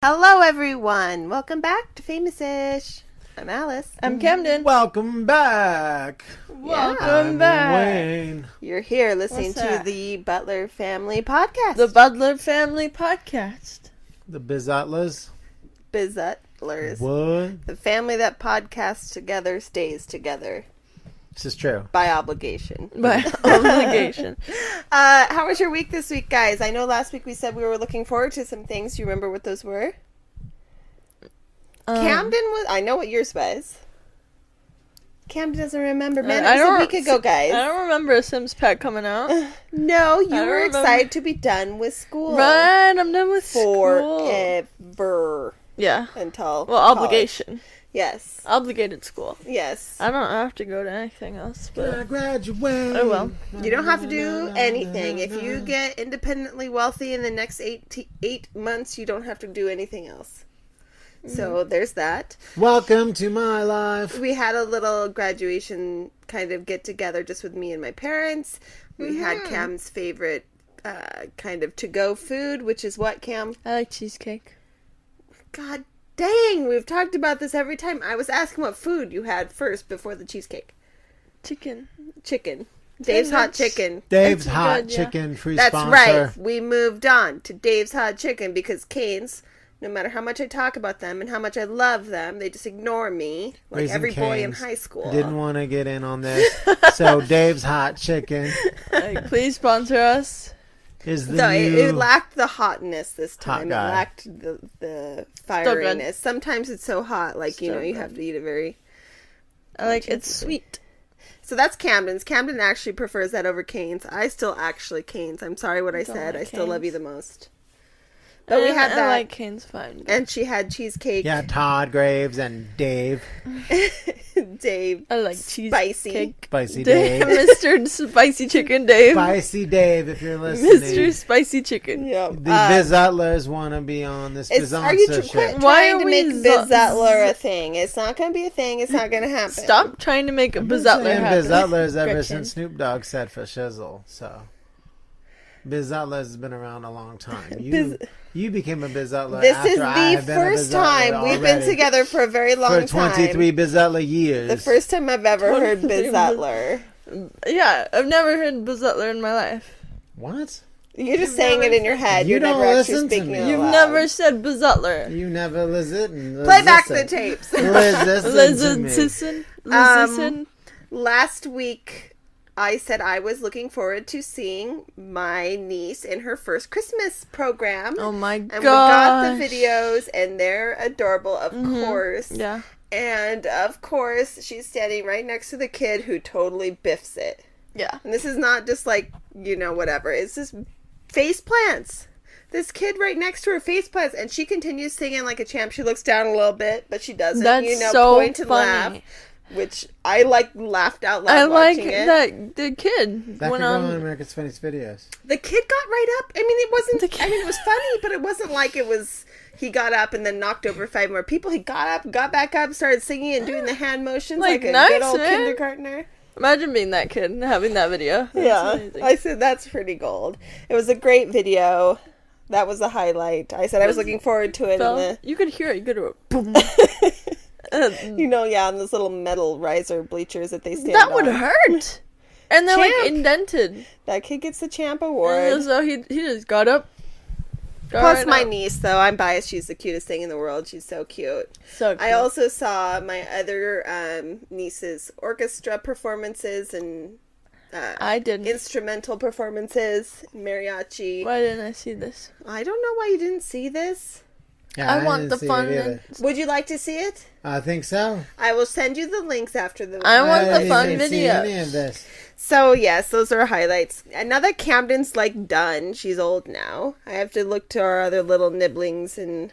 Hello, everyone. Welcome back to Famous-ish. I'm Alice. I'm Camden. Welcome back. Welcome back. Wayne. You're here listening What's to that? the Butler Family Podcast. The Butler Family Podcast. The Bizatlers. Bizutlers. What? The family that podcasts together stays together This is true. by obligation. By obligation. How was your week this week, guys? I know last week we said we were looking forward to some things. Do you remember what those were? Camden was... I know what yours was. Camden doesn't remember. Man, it was a week ago, guys. I don't remember a Sims pack coming out. No, you don't were remember. excited to be done with school. Right, I'm done with school. Forever. Yeah. Until Well, college. obligation. Yes. Obligated school. Yes. I don't have to go to anything else, but... I graduate. Oh, well. You don't have to do anything. If you get independently wealthy in the next 8 months, you don't have to do anything else. So there's that. Welcome to my life. We had a little graduation kind of get together just with me and my parents. We had Cam's favorite kind of to-go food, which is what, Cam? I like cheesecake. God dang, we've talked about this every time. I was asking what food you had first before the cheesecake. Chicken. Chicken. Dave's Hot Chicken. Dave's That's Hot good, yeah. Chicken free That's sponsor. right. We moved on to Dave's Hot Chicken because Cane's, no matter how much I talk about them and how much I love them, they just ignore me like Raising every boy in Cane's. high school. Didn't want to get in on this. So Dave's Hot Chicken Like, please sponsor us. is the No, new... it lacked the hotness this Hot time. It guy. lacked the good. fieriness. Sometimes it's so hot, like, you Still know, you good. have to eat it very... I like it's sweet. So that's Camden's. Camden actually prefers that over Cane's. I still actually Cane's. I'm sorry what I Don't said. like I still love you Cane's. the most. But we had I that. like Cane's fine. And she had cheesecake. Yeah, Todd Graves and Dave. Dave. I like Spicy. cheesecake. Spicy Dave. Dave. Mr. Spicy Chicken Dave. Spicy Dave, if you're listening. Mr. Spicy Chicken. Yeah. The Bizatlers want to be on this Are you Bizoncership. Why trying are to we make Bizzutler a thing? It's not going to be a thing. It's not going to happen. Stop trying to make a I've been Bizatlers saying happen. Bizatlers ever Gretchen. since Snoop Dogg said for shizzle. So Bizatlers has been around a long time. You became a Bizatler. This after is I the have been a first Bizatlers time we've been already together for a very long for 23 time. Bizatler years. The first time I've ever heard 23 Bizzutler. Yeah, I've never heard Bizatlers in my life. What? You're just saying it in your head. You You're don't never actually listen to speaking me. it You've aloud. never said Bizatlers. You never listen. Play back the tapes. Listen to me. Listen. Listen. Last week, I said I was looking forward to seeing my niece in her first Christmas program. Oh my And god. we got the videos, and they're adorable, of course. Yeah. And, of course, she's standing right next to the kid who totally biffs it. Yeah. And this is not just like, you know, whatever. It's just face plants. This kid right next to her face plants, and she continues singing like a champ. She looks down a little bit, but she doesn't. That's you know, so point and funny. laugh, which I laughed out loud I like watching it. that the kid That could went go on on. America's Funniest Videos. The kid got right up. I mean, it wasn't. The kid- I mean, it was funny, but it wasn't like it was. He got up and then knocked over 5 more people. He got up, got back up, started singing and doing the hand motions Like, like a nice, good old man. kindergartner. Imagine being that kid and having that video. That's Yeah, amazing. I said that's pretty gold. It was a great video. That was a highlight. I said I was looking forward to it. Fell- you could hear it. You could hear it. Boom. You know, yeah, on those little metal riser bleachers that they stand That on. would hurt. And they're like Champ. indented. That kid gets the champ And award. so he just got up. Got Plus right my up. niece, though. I'm biased. She's the cutest thing in the world. She's so cute. So cute. I also saw my other niece's orchestra performances and I didn't. instrumental performances, mariachi. Why didn't I see this? I don't know why you didn't see this. Yeah, I want didn't the see it fun. either. Would you like to see it? I think so. I will send you the links after the. I want the didn't fun even see videos. any of this. So yes, those are highlights. Now that Camden's like done, she's old now. I have to look to our other little nibblings and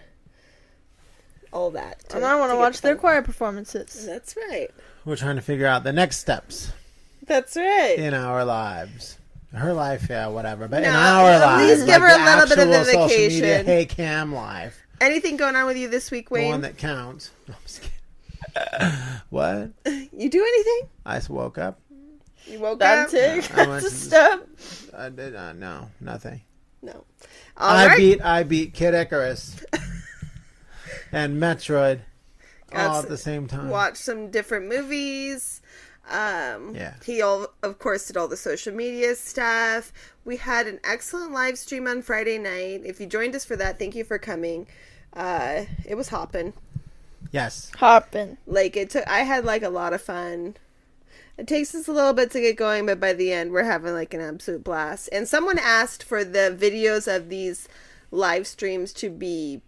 all that. And I want to get watch their fun. choir performances. That's right. We're trying to figure out the next steps That's right. in our lives. Her life, yeah, whatever. But in No, our at lives, least give her the a little bit of actual a social media, vacation. hey Cam life, Anything going on with you this week, the one Wayne? that counts. No, I'm just kidding. What? You do anything? I just woke up. You woke That's up? it. I went That's a to- step. I did no, nothing. No. All right. I beat Kid Icarus. and Metroid Got all at the same time. Watch some different movies. Yeah. He, of course, did all the social media stuff. We had an excellent live stream on Friday night. If you joined us for that, thank you for coming. It was hopping. Yes. Hopping. Like, I had, like, a lot of fun. It takes us a little bit to get going, but by the end, we're having, like, an absolute blast. And someone asked for the videos of these live streams to be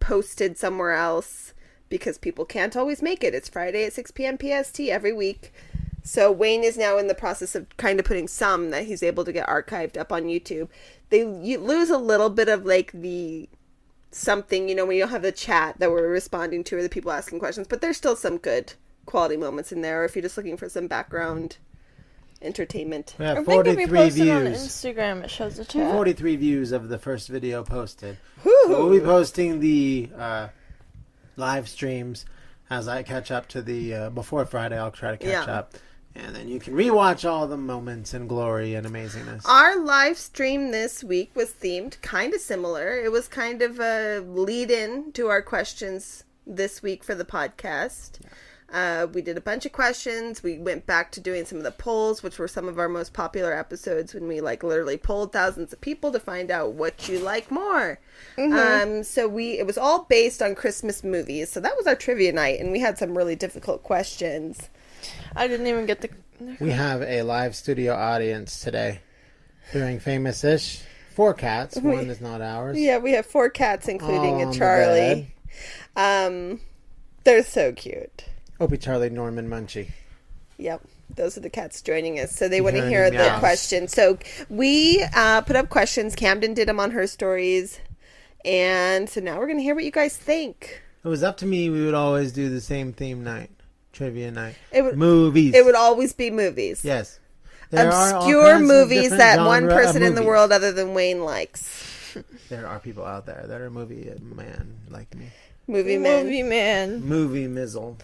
posted somewhere else because people can't always make it. It's Friday at 6 p.m. PST every week. So Wayne is now in the process of kind of putting some that he's able to get archived up on YouTube. You lose a little bit of, like, the something, you know, when you don't have the chat that we're responding to or the people asking questions, but there's still some good quality moments in there, or if you're just looking for some background entertainment. We have I think if 43 you post it on views. Instagram, it shows the chat. 43 views of the first video posted. Woo! So we'll be posting the live streams as I catch up to the before Friday. I'll try to catch up, and then you can rewatch all the moments and glory and amazingness. Our live stream this week was themed kind of similar. It was kind of a lead-in to our questions this week for the podcast. We did a bunch of questions. We went back to doing some of the polls, which were some of our most popular episodes when we like literally polled thousands of people to find out what you like more. So it was all based on Christmas movies. So that was our trivia night, and we had some really difficult questions. I didn't even get the... We have a live studio audience today doing famous-ish. 4 cats. One is not ours. Yeah, we have 4 cats, including All a on the Charlie. They're so cute. Opie, Charlie, Norman, Munchie. Yep. Those are the cats joining us. So they want to Hearing hear the meows. questions. So we put up questions. Camden did them on her stories. And so now we're going to hear what you guys think. If it was up to me, we would always do the same theme night. Trivia night. Movies. It would always be movies. Yes. There are all Obscure kinds of movies different that one genre person of in the movies. world other than Wayne likes. There are people out there that are movie man like me. Movie man. Movie man. Movie mizzle.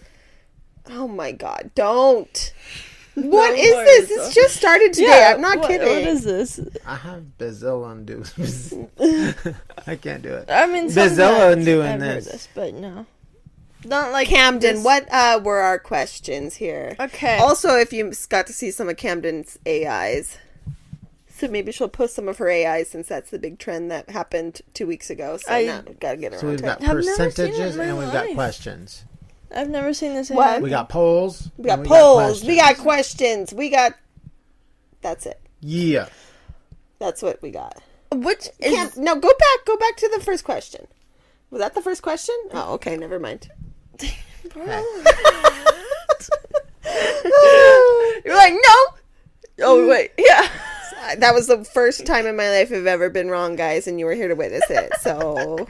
Oh my God. Don't. What No is more this? Mizzle. It's just started today. I'm not kidding. What is this? I have Bizzle undo. I can't do it. I mean, Bizzle sometimes undoing I've heard this. this, but no. Not like Camden, this. what were our questions here? Okay. Also, if you got to see some of Camden's AIs, so maybe she'll post some of her AIs since that's the big trend that happened 2 weeks ago. So now we've got to get her So on we've got time. I've never seen it in percentages my and we've got life. questions. I've never seen this. What? happen. We got polls. We got and polls. We got questions. questions. We got. That's it. Yeah. That's what we got. Which is... No, go back. Go back to the first question. Was that the first question? Oh, okay. Never mind. Hey. You're like, no! Oh, wait. Yeah. That was the first time in my life I've ever been wrong, guys, and you were here to witness it. So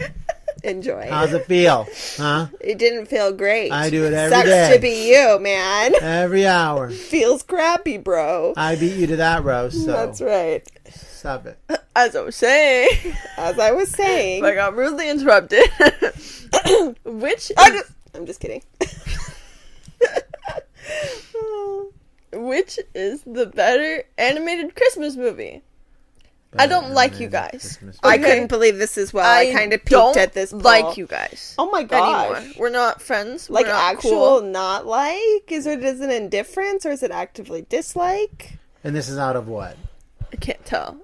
enjoy. How's it feel? Huh? It didn't feel great. I do it every Sucks day. to be you, man. Every hour. Feels crappy, bro. I beat you to that roast, so That's right. stop it. As I was saying. As I was saying. I got rudely interrupted. Which I'm just kidding. Which is the better animated Christmas movie? I don't like you guys. I Okay. couldn't believe this as well. I kind of don't peeked at this. like you guys. Oh my gosh. Anymore. We're not friends. Like We're not actual cool. not like? Is it an indifference or is it actively dislike? And this is out of what? I can't tell.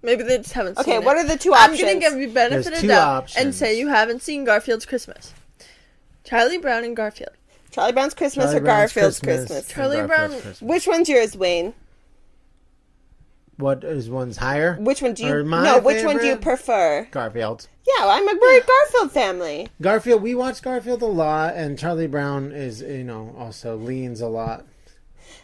Maybe they just haven't seen Okay, it. what are the 2 I'm options? gonna give you benefit There's of 2 doubt options. and say you haven't seen Garfield's Christmas. Charlie Brown and Garfield. Charlie Brown's Christmas Charlie or Brown's Garfield's Christmas. Christmas? Charlie Garfield's Brown- Christmas. Which one's yours, Wayne? What is one's higher? Which one do you Or my No, which one do you favorite? prefer? Garfield. Yeah, I'm a great Garfield family. Garfield, we watch Garfield a lot, and Charlie Brown is, also leans a lot.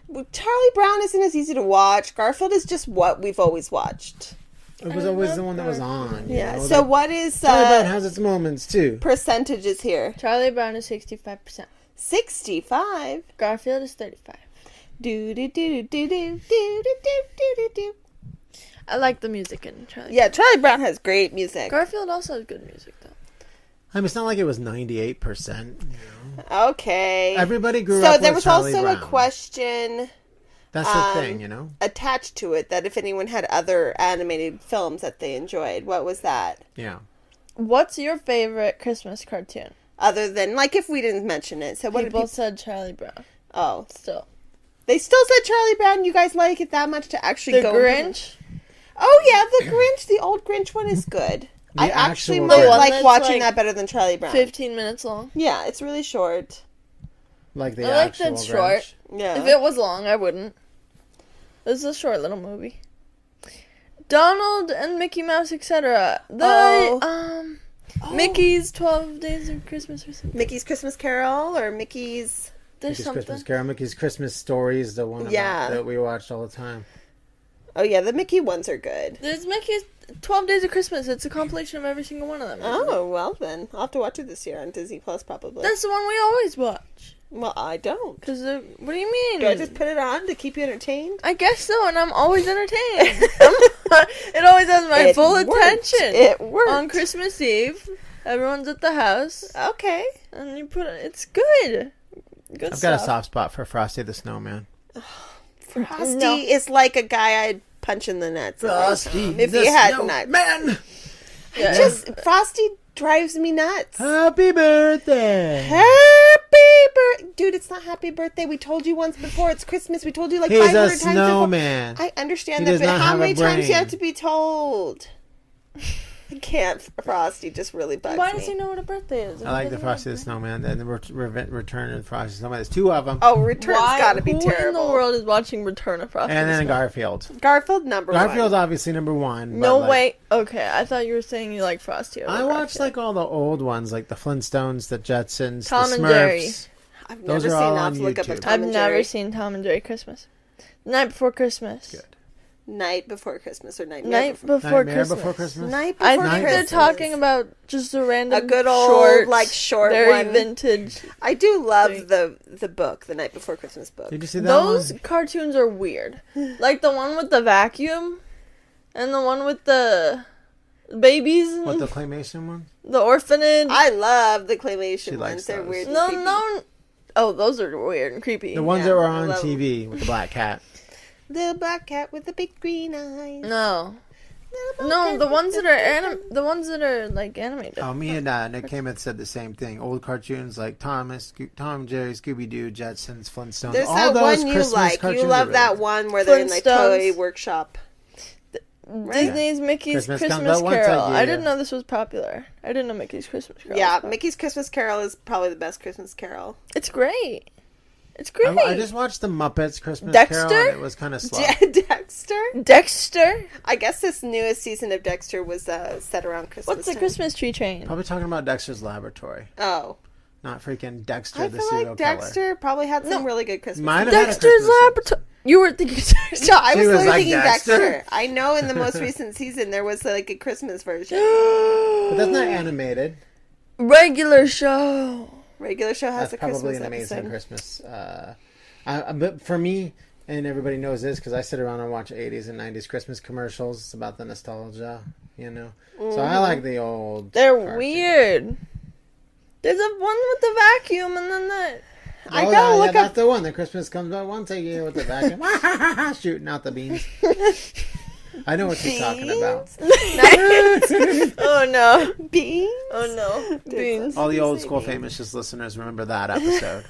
Well, Charlie Brown isn't as easy to watch. Garfield is just what we've always watched. It was always the one that was on. you Yeah. know, So the- what is Charlie Brown has its moments too. percentages here? Charlie Brown is 65%. 65. Garfield is 35. Do do do do do do do do do do. I like the music in Charlie. Yeah, Charlie Brown has great music. Garfield also has good music though. I mean, it's not like it was 98%. Okay. Everybody grew So up there with was Charlie also Brown. a question That's the thing, attached to it that if anyone had other animated films that they enjoyed. What was that? Yeah. What's your favorite Christmas cartoon? Other than, like, if we didn't mention it. So what People did people... said Charlie Brown. Oh. Still. They still said Charlie Brown. You guys like it that much to actually The go... Grinch? Oh, yeah, the Grinch. The old Grinch one is good. I actually actual might Grinch. like That's watching like that better than Charlie Brown. 15 minutes long. Yeah, it's really short. Like the I like actual that Grinch. short. Yeah. If it was long, I wouldn't. This is a short little movie. Donald and Mickey Mouse, etc. Mickey's 12 Days of Christmas or something. Mickey's Christmas Carol or Mickey's... There's Mickey's something. Christmas Carol, Mickey's Christmas Stories, the one that we watched all the time. Oh, yeah, the Mickey ones are good. There's Mickey's 12 Days of Christmas. It's a compilation of every single one of them. Oh, well then. I'll have to watch it this year on Disney Plus, probably. That's the one we always watch. Well, I don't. Cause what do you mean? Do I just put it on to keep you entertained? I guess so, and I'm always entertained. It always has my full attention. It works. On Christmas Eve, everyone's at the house, Okay. and you put it. It's good. Good I've stuff. got a soft spot for Frosty the Snowman. Frosty No. is like a guy I'd punch in the nuts. Frosty if the he had nuts. Snowman! Yeah. Frosty drives me nuts. Happy birthday! Dude, it's not happy birthday. We told you once before. It's Christmas. We told you like He's 500 a times before. snowman. I understand He that, does but not how have a many times do you brain. have to be told? I can't. Frosty just really bugs Why me. does he know what a birthday is? I like the Frosty the Snowman and the Return of the Frosty the Snowman. There's two of them. Oh, Return's got to be Who terrible. in the world is watching Return of Frosty? And the then Snowman? Garfield. Garfield number Garfield's one. obviously number one. No but, like, way. Okay, I thought you were saying you like Frosty. Over I watched Garfield. like all the old ones, like the Flintstones, the Jetsons, Tom the and Smurfs. Jerry. I've Those never are seen all that. on To look up a YouTube. Tom I've and never Jerry. seen Tom and Jerry Christmas. Night Before Christmas. Good. Night Before Christmas or Nightmare Night Before Before Nightmare Christmas. Before Christmas. Night Before I Christmas. think they're talking about just a random, A good old, short, like, short very one. vintage. I do love thing. the book, the Night Before Christmas book. Did you see that Those one? cartoons are weird. Like the one with the vacuum, and the one with the babies, What, and the claymation one? the orphanage. I love the claymation She ones. likes They're those. weird. and no, creepy. no. Oh, those are weird and creepy. The ones Yeah, that were I on love TV with the black cat. The black cat with the big green eyes. No, The black no, cat the with ones the that are big- the ones that are like animated. Oh, me and Nick Heyman said the same thing. Old cartoons like Tom and Jerry, Scooby Doo, Jetsons, Flintstones. There's all that those one you Christmas like. cartoons You are love really that good. one where they're in like toy Flintstones. workshop. Disney's Mickey's Christmas Christmas, comes out once a Carol. I year. didn't know this was popular. I didn't know Mickey's Christmas Carol. Yeah, was popular. Mickey's Christmas Carol is probably the best Christmas Carol. It's great. It's great. I just watched the Muppets Christmas Dexter? Carol and it was kind of slow. Dexter? Dexter. I guess this newest season of Dexter was set around Christmas. What's the time. Christmas tree train? Probably talking about Dexter's Laboratory, Oh. not freaking Dexter I the feel serial like killer. Dexter probably had some No. really good Christmas. Might have had a Dexter's Christmas Laboratory. You were thinking Dexter. No, I She was was really like thinking Dexter. Dexter. I know in the most recent season there was like a Christmas version. But that's not animated. Regular show. Regular show has That's a probably Christmas an amazing episode. Christmas. But for me, and everybody knows this because I sit around and watch 80s and 90s Christmas commercials. It's about the nostalgia, you know. So I like the old. They're cartoons. weird. There's a one with the vacuum and then that. I Oh, gotta look up. That's the one. The Christmas comes out once a year with the vacuum, shooting out the beans. I know what you're talking about. Oh no. Beans? Oh no. Beans. All the old Say school beans. famous just listeners remember that episode.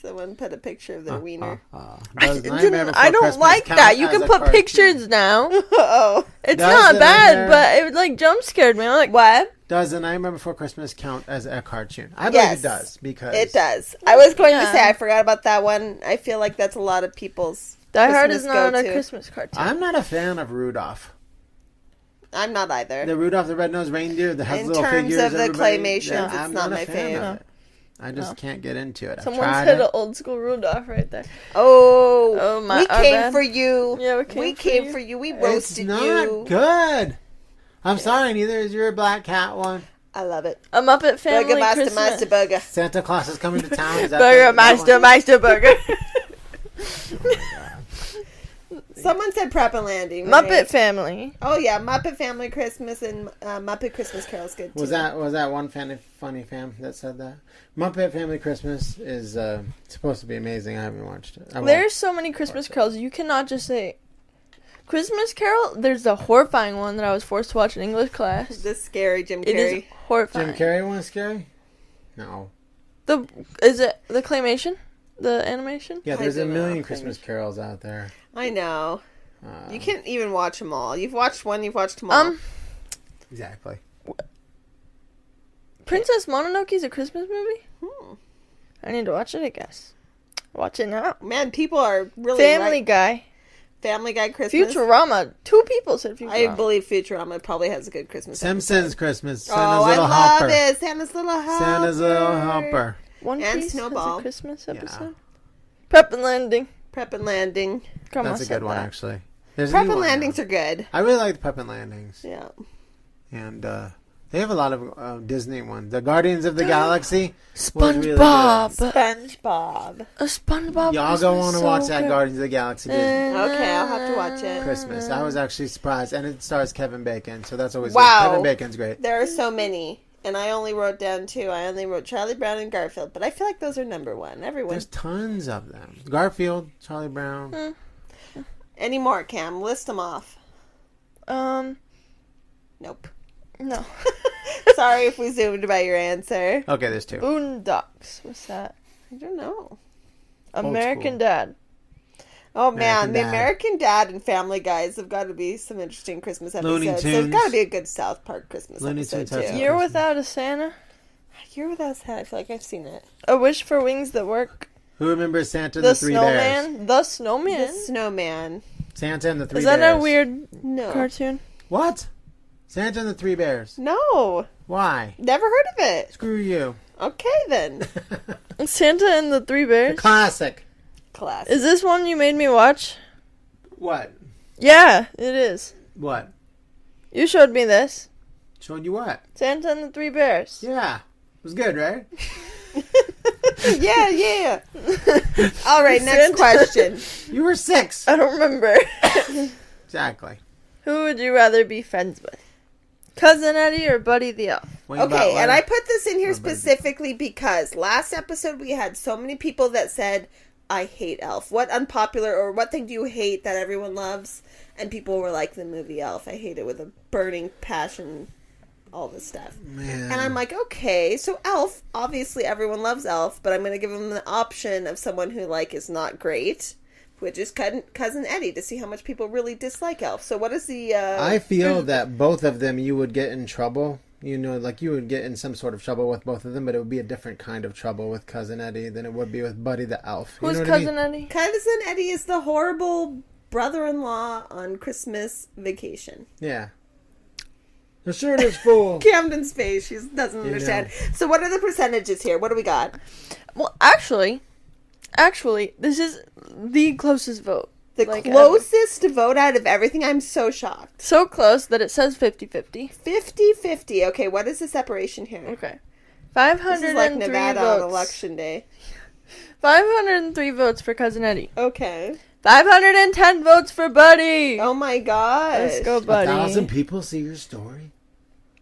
Someone put a picture of their wiener. Does Nightmare Before I don't Christmas like count that. You as can a put cartoon? pictures now. Oh. It's Does not it bad, under- but it like jump scared me. I'm like, What? Does The Nightmare Before Christmas count as a cartoon? I believe Yes. it does because It does. I was going to Yeah. say I forgot about that one. I feel like that's a lot of people's Die Hard Christmas is not go-to. a Christmas cartoon. I'm not a fan of Rudolph. I'm not either. The Rudolph the Red-Nosed Reindeer that has In little terms figures. of the everybody- claymations, yeah, it's I'm not a my fan fave. of it. I just can't get into it. I've Someone tried said it. an old school Rudolph right there. Oh, Oh, my- we our came bad. for you. Yeah, we came for you. for you. We It's roasted not you. good. I'm sorry, neither is your Black Cat one. I love it. A Muppet Family Burger Master, Christmas. Master Burger. Santa Claus is coming to town. Is that Burger the- Master, Meister Burger. Someone said Prep and Landing. Muppet right? Family. Oh yeah, Muppet Family Christmas and Muppet Christmas Carol's good too. Was that one funny fam that said that? Muppet Family Christmas is supposed to be amazing. I haven't watched it. There's so many Christmas carols. You cannot just say Christmas Carol, there's the horrifying one that I was forced to watch in English class. This scary Jim Carrey. It is horrifying. Jim Carrey one is scary? No. Is it the claymation? The animation? Yeah, there's a million know. Christmas carols out there. I know. You can't even watch them all. You've watched one, you've watched them all. Exactly. Princess Mononoke's a Christmas movie? I need to watch it, I guess. Watch it now. Man, people are really Family Guy. Family Guy Christmas. Futurama. 2 people said Futurama. I believe Futurama probably has a good Christmas Simpsons Christmas. Santa's I Little love Helper. it. Santa's Little Helper. Santa's Little Helper. One And Piece Snowball. has a Christmas episode. Yeah. Prep and Landing. Prep and Landing. Grandma That's a said good one, that. actually. There's a Prep new and one Landings now. are good. I really like the Prep and Landings. Yeah. And they have a lot of Disney ones. The Guardians of the Galaxy. SpongeBob. SpongeBob. A SpongeBob. Y'all go Christmas on and so watch that good. Guardians of the Galaxy Disney Okay, I'll have to watch it. Christmas. I was actually surprised. And it stars Kevin Bacon, so that's always Wow. good. Kevin Bacon's great. There are so many. And I only wrote down 2. I only wrote Charlie Brown and Garfield. But I feel like those are number 1. Everyone. There's tons of them. Garfield, Charlie Brown. Any more, Cam? List them off. Nope. No. Sorry if we zoomed by your answer. Okay, there's 2. Boondocks. What's that? I don't know. American school. Dad. Oh, man. American The Dad. American Dad and Family Guys have got to be some interesting Christmas Looney episodes. There's Tunes. got to be a good South Park Christmas Looney episode, Tunes has too. some. Year Without a Santa. Year Without Santa. I feel like I've seen it. A Wish for Wings That Work. Who remembers Santa and The the Three Bears? Snowman. The Snowman. The Snowman. Santa and the Three Is Bears. that a weird No. cartoon? What? Santa and the Three Bears. No. Why? Never heard of it. Screw you. Okay, then. Santa and the Three Bears. Classic. Class. Is this one you made me watch? What? Yeah, it is. What? You showed me this. Showed you what? Santa and the Three Bears. Yeah. It was good, right? Yeah. All right, next Santa- question. You were 6. I don't remember. Exactly. Who would you rather be friends with? Cousin Eddie or Buddy the Elf? Wayne Okay, Butler. and I put this in here Or Buddy. specifically because last episode we had so many people that said, I hate Elf. What unpopular or what thing do you hate that everyone loves? And people were like, the movie Elf. I hate it with a burning passion, all this stuff. Man. And I'm like, okay, so Elf, obviously everyone loves Elf, but I'm going to give them the option of someone who, like, is not great, which is Cousin Eddie, to see how much people really dislike Elf. So what is the... I feel that both of them you would get in trouble. You know, like you would get in some sort of trouble with both of them, but it would be a different kind of trouble with Cousin Eddie than it would be with Buddy the Elf. You Who's know what I Cousin mean? Eddie? Cousin Eddie is the horrible brother-in-law on Christmas vacation. Yeah. The shirt is full. Camden's face, she doesn't You understand. So what are the percentages here? What do we got? Well, actually, this is the closest vote. The Like, closest vote out of everything. I'm so shocked. So close that it says 50-50. 50-50. Okay, what is the separation here? Okay. This 503 is like Nevada on votes. election day. 503 votes for Cousin Eddie. Okay. 510 votes for Buddy. Oh my gosh. Let's go, Buddy. 1,000 people see your story?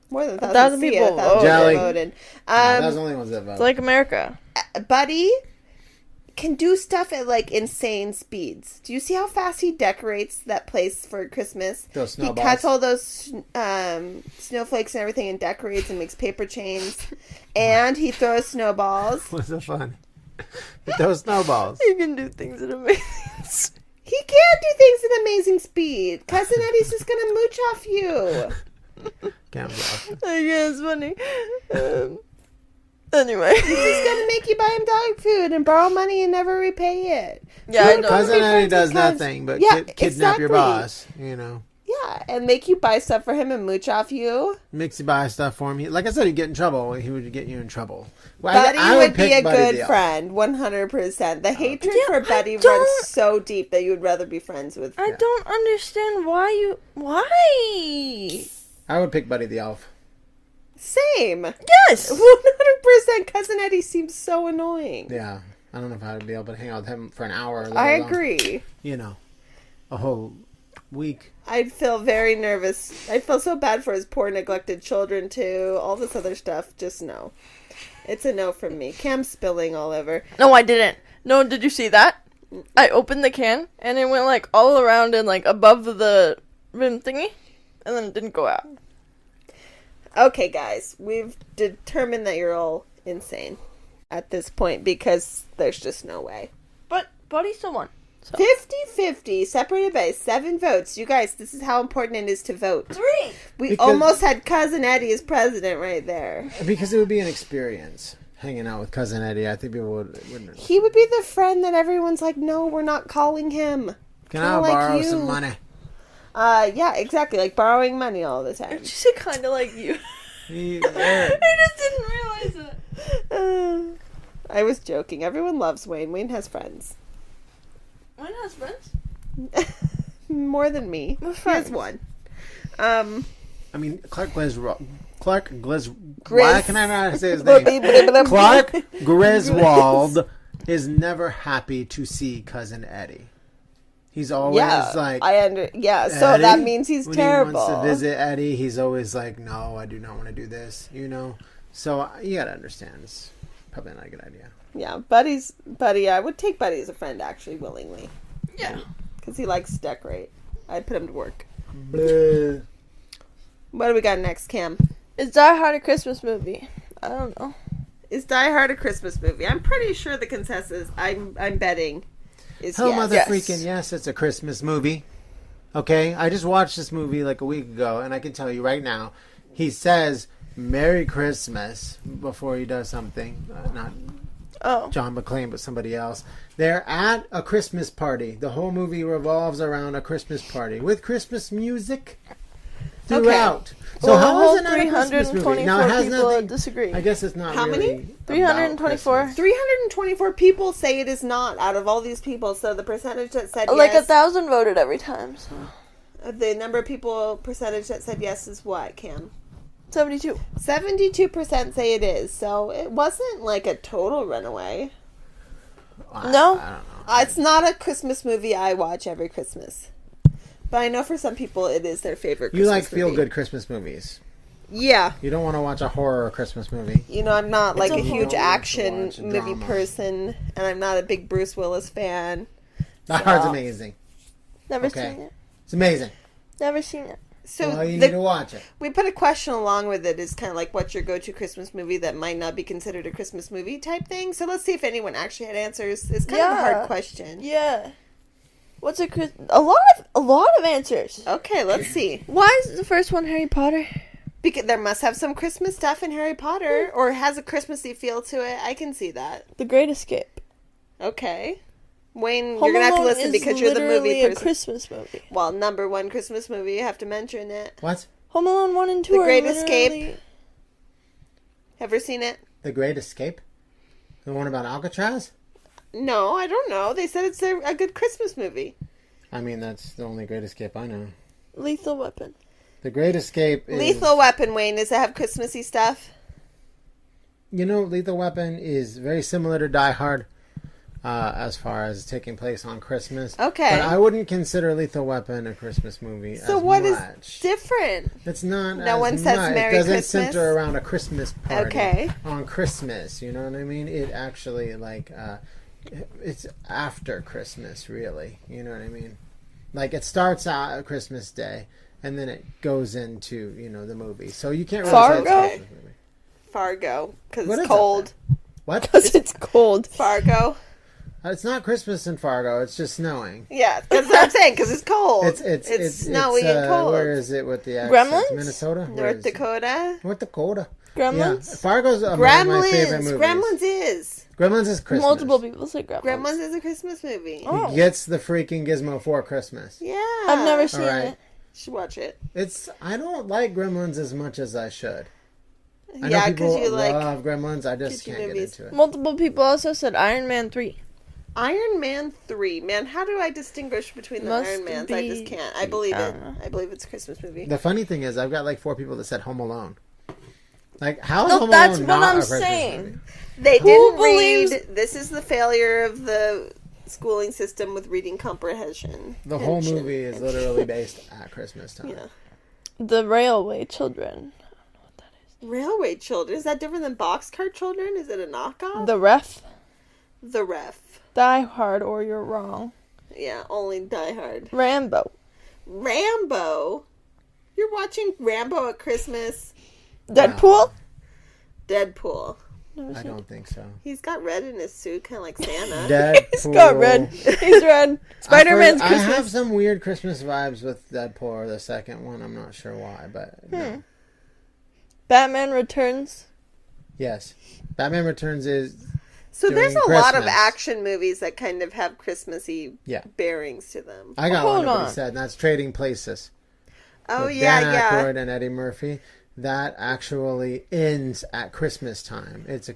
More than 1,000 see it, people 1,000 voted. Jelly. voted. No, that was the only ones that voted. It's like America. Buddy can do stuff at like insane speeds. Do you see how fast he decorates that place for Christmas? Those He snowballs. cuts all those snowflakes and everything and decorates and makes paper chains. And he throws snowballs. What's so fun? With those snowballs. You can do things at amazing. He can do things at amazing speed. Cousin Eddie's just gonna mooch off you. Can't laugh. I guess it's funny. Anyway. He's just gonna make you buy him dog food and borrow money and never repay it. Yeah, I know. Cousin be Eddie friends does with Cous- nothing but Yeah, kidnap your exactly. boss, you know. Yeah, and make you buy stuff for him and mooch off you. Makes you buy stuff for him. Like I said, he'd get in trouble. He would get you in trouble. Well, Buddy I would be pick a Buddy good the Elf. friend, 100%. The hatred Yeah, for I Buddy runs don't- so deep that you would rather be friends with. I don't understand why. I would pick Buddy the Elf. Same. Yes. 100%. Cousin Eddie seems so annoying. Yeah. I don't know if I would be able to hang out with him for an hour. let I alone, agree. You know, a whole week. I'd feel very nervous. I feel so bad for his poor neglected children too. All this other stuff. Just no. It's a no from me. Cam's spilling all over. No, I didn't. No, did you see that? I opened the can, and it went, like, all around and, like, above the rim thingy, and then it didn't go out. Okay, guys, we've determined that you're all insane at this point because there's just no way. But Buddy still won. So. 50-50, separated by 7 votes. You guys, this is how important it is to vote. 3! We almost had Cousin Eddie as president right there. Because it would be an experience. Hanging out with Cousin Eddie, I think people would. He would be the friend that everyone's like, no, we're not calling him. Can I borrow some money? Yeah, exactly. Like borrowing money all the time. Did you say kind of like you? I just didn't realize it. I was joking. Everyone loves Wayne. Wayne has friends. Wayne has friends? More than me. He has one. I mean, Clark Griswold. Why can I not say his name? Clark Griswold is never happy to see Cousin Eddie. He's always like, so that means he's terrible. When he wants to visit Eddie, he's always like, no, I do not want to do this, you know? So you gotta understand, it's probably not a good idea. Yeah, Buddy, I would take Buddy as a friend, actually, willingly. Yeah. Because he likes to decorate. I'd put him to work. Bleh. What do we got next, Cam? Is Die Hard a Christmas movie? I don't know. Is Die Hard a Christmas movie? I'm pretty sure the consensus, I'm betting, is Hell, yes. mother freaking yes, it's a Christmas movie. Okay? I just watched this movie like a week ago, and I can tell you right now, he says Merry Christmas before he does something. Not John McClane, but somebody else. They're at a Christmas party. The whole movie revolves around a Christmas party with Christmas music throughout. Okay. So how is it not a Christmas movie? 324 Now, it has people nothing, disagree. I guess it's not How really many? 324. 324 people say it is not out of all these people, so the percentage that said Like yes... 1,000 voted every time. So. The number of people, percentage that said yes is what, Cam? 72. 72% say it is, so it wasn't like a total runaway. No? I don't know. It's not a Christmas movie I watch every Christmas. But I know for some people it is their favorite Christmas You like movie. feel-good Christmas movies. Yeah. You don't want to watch a horror Christmas movie. You know, I'm not like a huge horror. action It's a movie drama. person, and I'm not a big Bruce Willis fan. That Hard's amazing. Never Okay. seen it. It's amazing. Never seen it. So Well, you need to watch it. we put a question along with it is kind of like, what's your go-to Christmas movie that might not be considered a Christmas movie type thing? So let's see if anyone actually had answers. It's kind of a hard question. Yeah. What's a lot of answers. Okay, let's see. Why is the first one Harry Potter? Because there must have some Christmas stuff in Harry Potter, or has a Christmassy feel to it. I can see that. The Great Escape. Okay. Wayne, Home you're going to have to Alone listen is because you're the movie literally a person. Christmas movie. Well, number one Christmas movie, you have to mention it. What? Home Alone 1 and 2 The are Great literally... Escape. Ever seen it? The Great Escape? The one about Alcatraz? No, I don't know. They said it's a good Christmas movie. I mean, that's the only Great Escape I know. Lethal Weapon. The Great Escape is... Lethal Weapon, Wayne. Does it have Christmassy stuff? You know, Lethal Weapon is very similar to Die Hard as far as taking place on Christmas. Okay. But I wouldn't consider Lethal Weapon a Christmas movie So as what much. is different? It's not No one as says much. Merry It doesn't Christmas? center around a Christmas party Okay. on Christmas. You know what I mean? It actually, like, it's after Christmas, really. You know what I mean? Like, it starts out at Christmas Day, and then it goes into, you know, the movie. So you can't really say it's a Fargo? Christmas movie. Fargo. Because What it's is cold. What? Because it's cold. Fargo. It's not Christmas in Fargo. It's just snowing. Yeah, that's what I'm saying, because it's cold. It's snowy and cold. Where is it with the accent? Gremlins? Minnesota? Where North is it? Dakota. North Dakota. Gremlins? Yeah. Fargo's one of my favorite Gremlins. movies. Gremlins is. Gremlins is Christmas. Multiple people say Gremlins. Gremlins is a Christmas movie. Oh. He gets the freaking gizmo for Christmas. Yeah. I've never seen Alright. it. You should watch it. I don't like Gremlins as much as I should. I know Yeah, people because you like love Gremlins. I just kitschy can't movies. get into it. Multiple people also said Iron Man 3. Iron Man 3. Man, how do I distinguish between the Must Iron Mans? I just be- can't. I believe I it. don't know. I believe it's a Christmas movie. The funny thing is, I've got like 4 people that said Home Alone. Like, how is No, Home that's Alone what not I'm a Christmas saying. movie? They Who didn't believes- read. This is the failure of the schooling system with reading comprehension. The whole Hension. movie is literally based at Christmas time. Yeah. The Railway Children. Railway Children. Is that different than Boxcar Children? Is it a knockoff? The Ref. The Ref. Die Hard or you're wrong. Yeah, only Die Hard. Rambo. Rambo? You're watching Rambo at Christmas? Deadpool? Deadpool. Never I seen don't think so. He's got red in his suit, kind of like Santa. Deadpool. He's got red. He's red. Spider-Man's I Christmas. have some weird Christmas vibes with Deadpool or the second one. I'm not sure why, but no. Batman Returns. Yes. Batman Returns is So there's a during lot of Christmas. action movies that kind of have Christmassy Yeah. bearings to them. I got Hold one of what on. he said, and that's Trading Places. Oh, With yeah, Dan yeah. Aykroyd and Eddie Murphy. That actually ends at Christmas time. It's a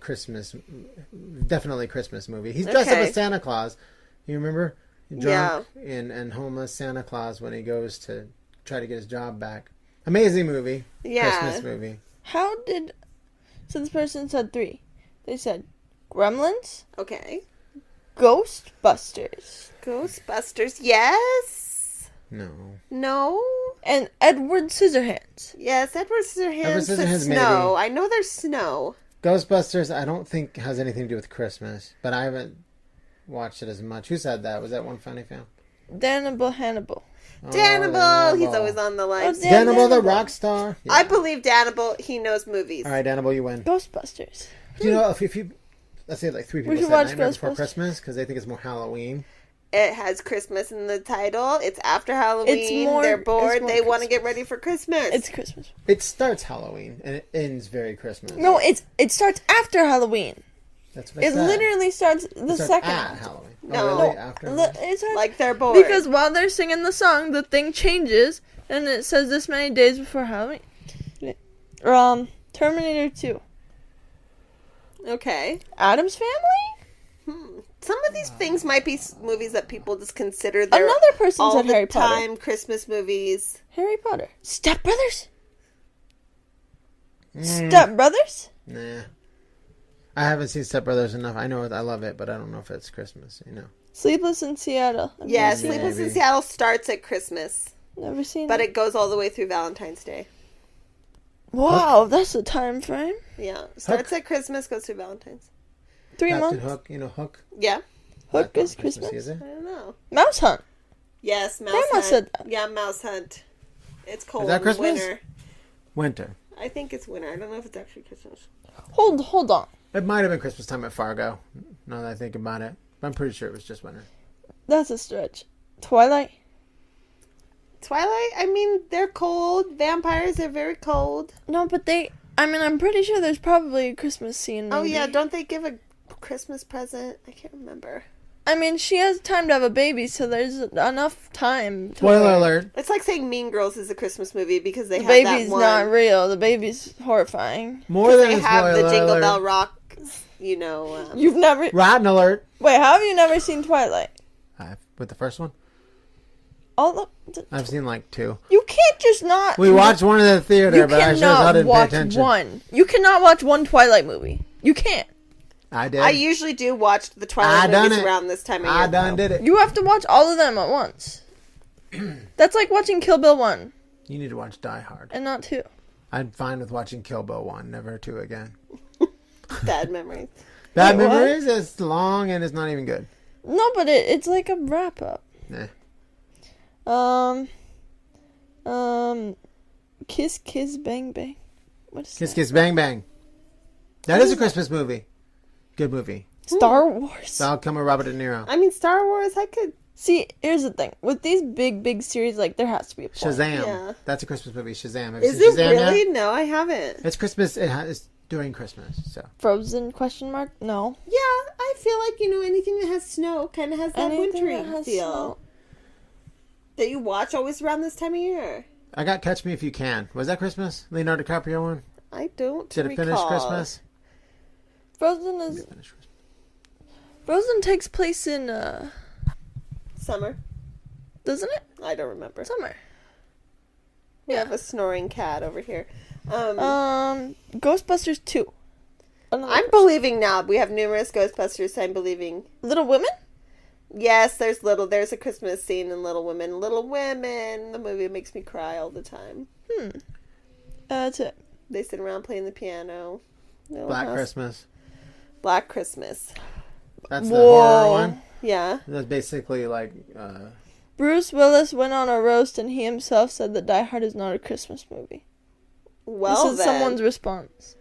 definitely Christmas movie. He's dressed up Okay. as Santa Claus. You remember? Drunk and homeless Santa Claus when he goes to try to get his job back. Amazing movie. Yeah. Christmas movie. How did... So this person said 3. They said Gremlins, Okay. Ghostbusters, Ghostbusters, yes. No. No. and Edward Scissorhands. Yes, Edward Scissorhands Edward said Scissorhands, snow. maybe. I know there's snow. Ghostbusters, I don't think has anything to do with Christmas, but I haven't watched it as much. Who said that? Was that one funny fan? Hannibal. Dannibal. He's always on the line. Oh, Dan- Dannibal the Dannibal. rock star. Yeah. I believe Dannibal. He knows movies. All right, Dannibal, you win. Ghostbusters. You know, if you let's say like 3 We people should said watch Nightmare Before Ghostbusters. Christmas because they think it's more Halloween. It has Christmas in the title. It's after Halloween. It's more- They're it's bored. more They want to Christmas. get ready for Christmas. It's Christmas. It starts Halloween and it ends very Christmas. No, it starts after Halloween. That's what I It said. literally starts the It starts second. at Halloween. No. Oh, really? After? It starts like they're bored. because while they're singing the song, the thing changes and it says this many days before Halloween. Terminator 2. Okay. Adam's Family? Some of these things might be movies that people just consider they're Another person all said the Harry Potter. time Christmas movies. Harry Potter. Step Brothers? Step Brothers? Nah. I haven't seen Step Brothers enough. I know I love it, but I don't know if it's Christmas. You know. Sleepless in Seattle. I've Yeah, never seen it. Sleepless in Maybe. Seattle starts at Christmas, Never seen but it. it goes all the way through Valentine's Day. Wow, that's a time frame. Yeah, starts at Christmas, goes through Valentine's. 3 Captain months. Hook. You know Hook. Yeah, Hook That's is not Christmas. is it? I don't know. Mouse Hunt. Yes, Mouse Grandma Hunt. said that. Yeah, Mouse Hunt. It's cold. Is that in Christmas? Winter. Winter. I think it's winter. I don't know if it's actually Christmas. Hold on. It might have been Christmas time at Fargo. Now that I think about it, but I'm pretty sure it was just winter. That's a stretch. Twilight. Twilight. I mean, they're cold. Vampires are very cold. No, but I'm pretty sure there's probably a Christmas scene. Oh maybe. yeah, don't they give a Christmas present? I can't remember. I mean, she has time to have a baby, so there's enough time. To Spoiler where alert. It's like saying Mean Girls is a Christmas movie because they The have baby's that one. not real. The baby's horrifying. More Because than they a have spoiler the Jingle alert. Bell Rock. You know. You've never. Rotten alert. Wait, how have you never seen Twilight? With the first one, All I've seen like 2. you can't just not. We watched one in the theater, You but I sure as hell cannot didn't pay watch attention. one. You cannot watch one Twilight movie. You can't. I did. I usually do watch the Twilight I done movies it. around this time of year. I done though. did it. You have to watch all of them at once. That's like watching Kill Bill 1 You need to watch Die Hard. and not 2. I'm fine with watching Kill Bill 1, never 2 again. Bad memories. Bad Wait, what? Memories is long and it's not even good. No, but it's like a wrap up. Nah. Kiss Kiss Bang Bang. What is Kiss that? Kiss Bang Bang. That is a Christmas movie. Good movie. Star Wars. I'll come with Robert De Niro. I mean, Star Wars. I could. See, here's the thing. With these big series, like, there has to be a point. Shazam. Yeah. That's a Christmas movie. Shazam. Have you Is seen it Shazam really? yet? No, I haven't. It's Christmas. It's during Christmas. So Frozen, question mark? No. Yeah, I feel like anything that has snow kind of has that Anything wintry that has feel snow. that you watch always around this time of year. I got Catch Me If You Can. Was that Christmas? Leonardo DiCaprio one? I don't. Did it recall. finish Christmas? Frozen Did is... it finish Christmas? Frozen takes place in, Summer. doesn't it? I don't remember. Summer. We Yeah. have a snoring cat over here. Ghostbusters 2. Another I'm person. believing now. We have numerous Ghostbusters. I'm believing. Little Women? Yes, there's a Christmas scene in Little Women. Little Women. The movie makes me cry all the time. That's it. They sit around playing the piano. Little Black house. Christmas. Black Christmas. That's the Whoa. horror one. Yeah. That's basically like. Bruce Willis went on a roast and he himself said that Die Hard is not a Christmas movie. Well, this is then. someone's response.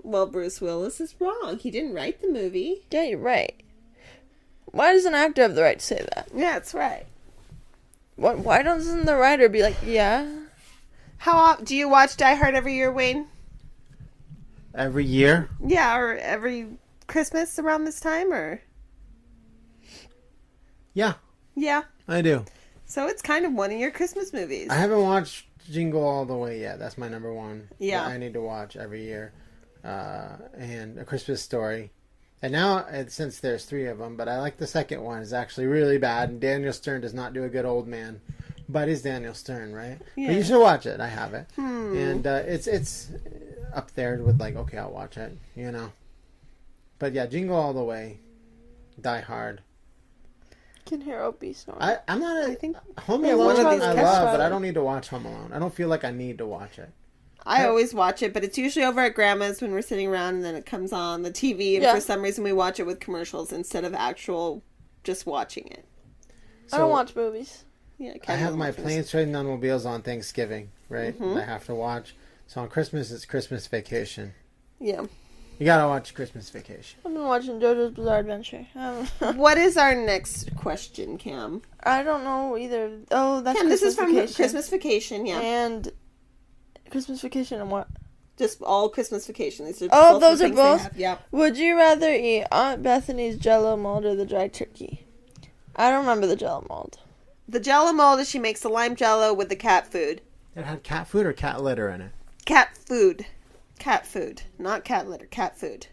Well, Bruce Willis is wrong. He didn't write the movie. Yeah, you're right. Why does an actor have the right to say that? Yeah, that's right. What? Why doesn't the writer be like, yeah? Do you watch Die Hard every year, Wayne? Every year? Yeah, or every Christmas around this time, or? Yeah, Yeah. I do. So it's kind of one of your Christmas movies. I haven't watched Jingle All the Way yet. That's my number one. Yeah. That I need to watch every year. And A Christmas Story. And now, since there's 3 of them, but I like the second one. It's actually really bad. And Daniel Stern does not do a good old man. But he's Daniel Stern, right? Yeah. But you should watch it. I have it. And it's up there with like, okay, I'll watch it, you know. But yeah, Jingle All the Way. Die Hard. Can hear Opie snoring. I'm not a... I think Home yeah, Alone one of I these love, cats but tried I it. don't need to watch Home Alone. I don't feel like I need to watch it. I always watch it, but it's usually over at Grandma's when we're sitting around, and then it comes on the TV, and Yeah. for some reason we watch it with commercials instead of actual just watching it. I don't watch movies. Yeah, I have my watches. Planes, Trains, and Automobiles on Thanksgiving, right? Mm-hmm. I have to watch. So on Christmas, it's Christmas Vacation. Yeah. You gotta watch Christmas Vacation. I've been watching JoJo's Bizarre Adventure. What is our next question, Cam? I don't know either. Oh, that's Cam, this is Christmas from Vacation. Christmas Vacation, yeah. And Christmas Vacation and what? Just all Christmas Vacation. These are Oh, both those the are things they both? have. Yep. Would you rather eat Aunt Bethany's Jell-O mold or the dry turkey? I don't remember the Jell-O mold. The Jell-O mold is she makes the lime Jell-O with the cat food. It had cat food or cat litter in it. Cat food. Cat food. Not cat litter. Cat food.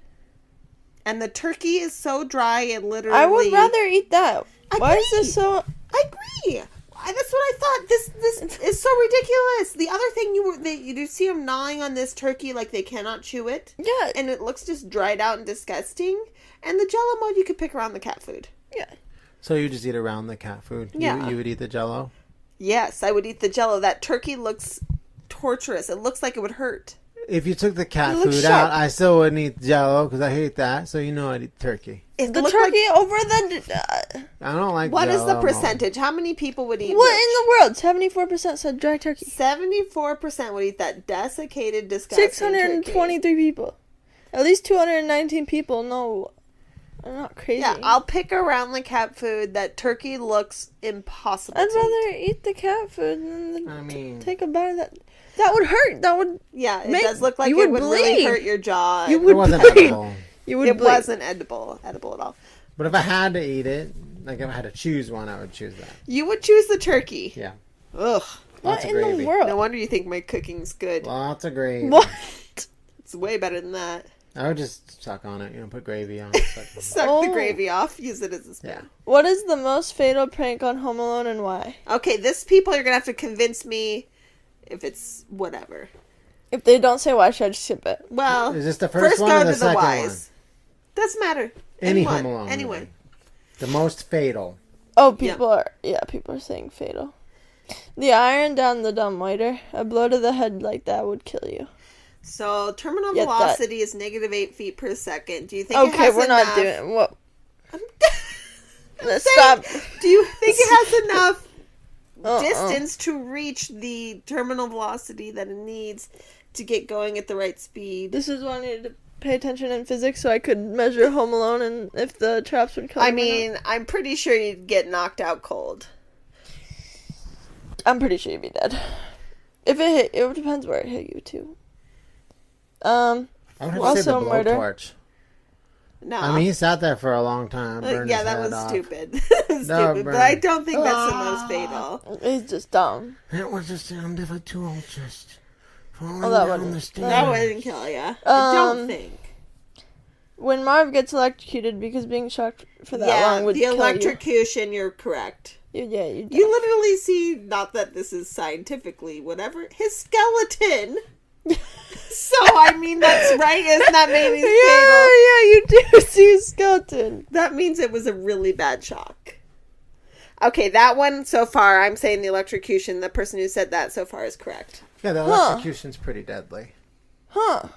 And the turkey is so dry it literally... I would rather eat that. Why is agree. this so... I agree. That's what I thought. This is so ridiculous. The other thing you see them gnawing on this turkey like they cannot chew it. Yeah. And it looks just dried out and disgusting. And the Jell-O mold you could pick around the cat food. Yeah. So you just eat around the cat food? Yeah. You would eat the Jell-O? Yes, I would eat the Jell-O. That turkey looks torturous. It looks like it would hurt. If you took the cat It looks food sharp. out, I still wouldn't eat Jell-O because I hate that. So you know I'd eat turkey. It The looked turkey like- over the... I don't like What is the Jell-O. percentage? How many people would eat what which? in the world? 74% said dry turkey. 74% would eat that desiccated, disgusting 623 turkey. people. At least 219 people know. I'm not crazy. Yeah, I'll pick around the cat food. That turkey looks impossible. I'd to eat. rather eat the cat food than I mean... take a bite of that. That would hurt. That would... Yeah, it Make- does look like you it would would really bleed. hurt your jaw. You It would wasn't bleed. edible. You would It bleed. wasn't edible at all. But if I had to eat it, like if I had to choose one, I would choose that. You would choose the turkey. Yeah. Ugh. What Lots of in gravy. the world? No wonder you think my cooking's good. Lots of gravy. What? It's way better than that. I would just suck on it, put gravy on it. suck on it. Suck the Oh. gravy off. Use it as a spoon. Yeah. What is the most fatal prank on Home Alone and why? Okay, this people you're gonna have to convince me if it's whatever. If they don't say why, should I just skip it? Well, Is this the first one go or the to the second whys. Doesn't matter. Any Anyone. Home Alone Anyone. movie. The most fatal. Oh, people are saying fatal. The iron down the dumbwaiter. A blow to the head like that would kill you. So terminal Get that. velocity is negative 8 feet per second. Do you think? it Okay, has we're enough... not doing what. I'm Let's saying, stop. Do you think it has enough Uh-uh. distance to reach the terminal velocity that it needs to get going at the right speed? This is why I needed to pay attention in physics so I could measure Home Alone and if the traps would kill I him or mean, I'm pretty sure you'd get knocked out cold. not. I'm pretty sure you'd be dead. If it hit, it depends where it hit you too. I would have to say the Also murder. blowtorch. No. I mean, he sat there for a long time. Burned yeah, his that head was off. stupid. Stupid. But burn. I don't think that's the most fatal. He's just dumb. It was the sound of a tool just falling Oh, that down wouldn't- the stairs. That wouldn't kill you. I don't think. When Marv gets electrocuted because being shocked for that Yeah, long would the kill electrocution, you're correct. you. Yeah, you. You literally see, not that this is scientifically whatever, his skeleton. So, I mean, that's right. Isn't that maybe fatal? Yeah, you do see a skeleton. That means it was a really bad shock. Okay, that one so far, I'm saying the electrocution. The person who said that so far is correct. Yeah, the electrocution's pretty deadly. Huh.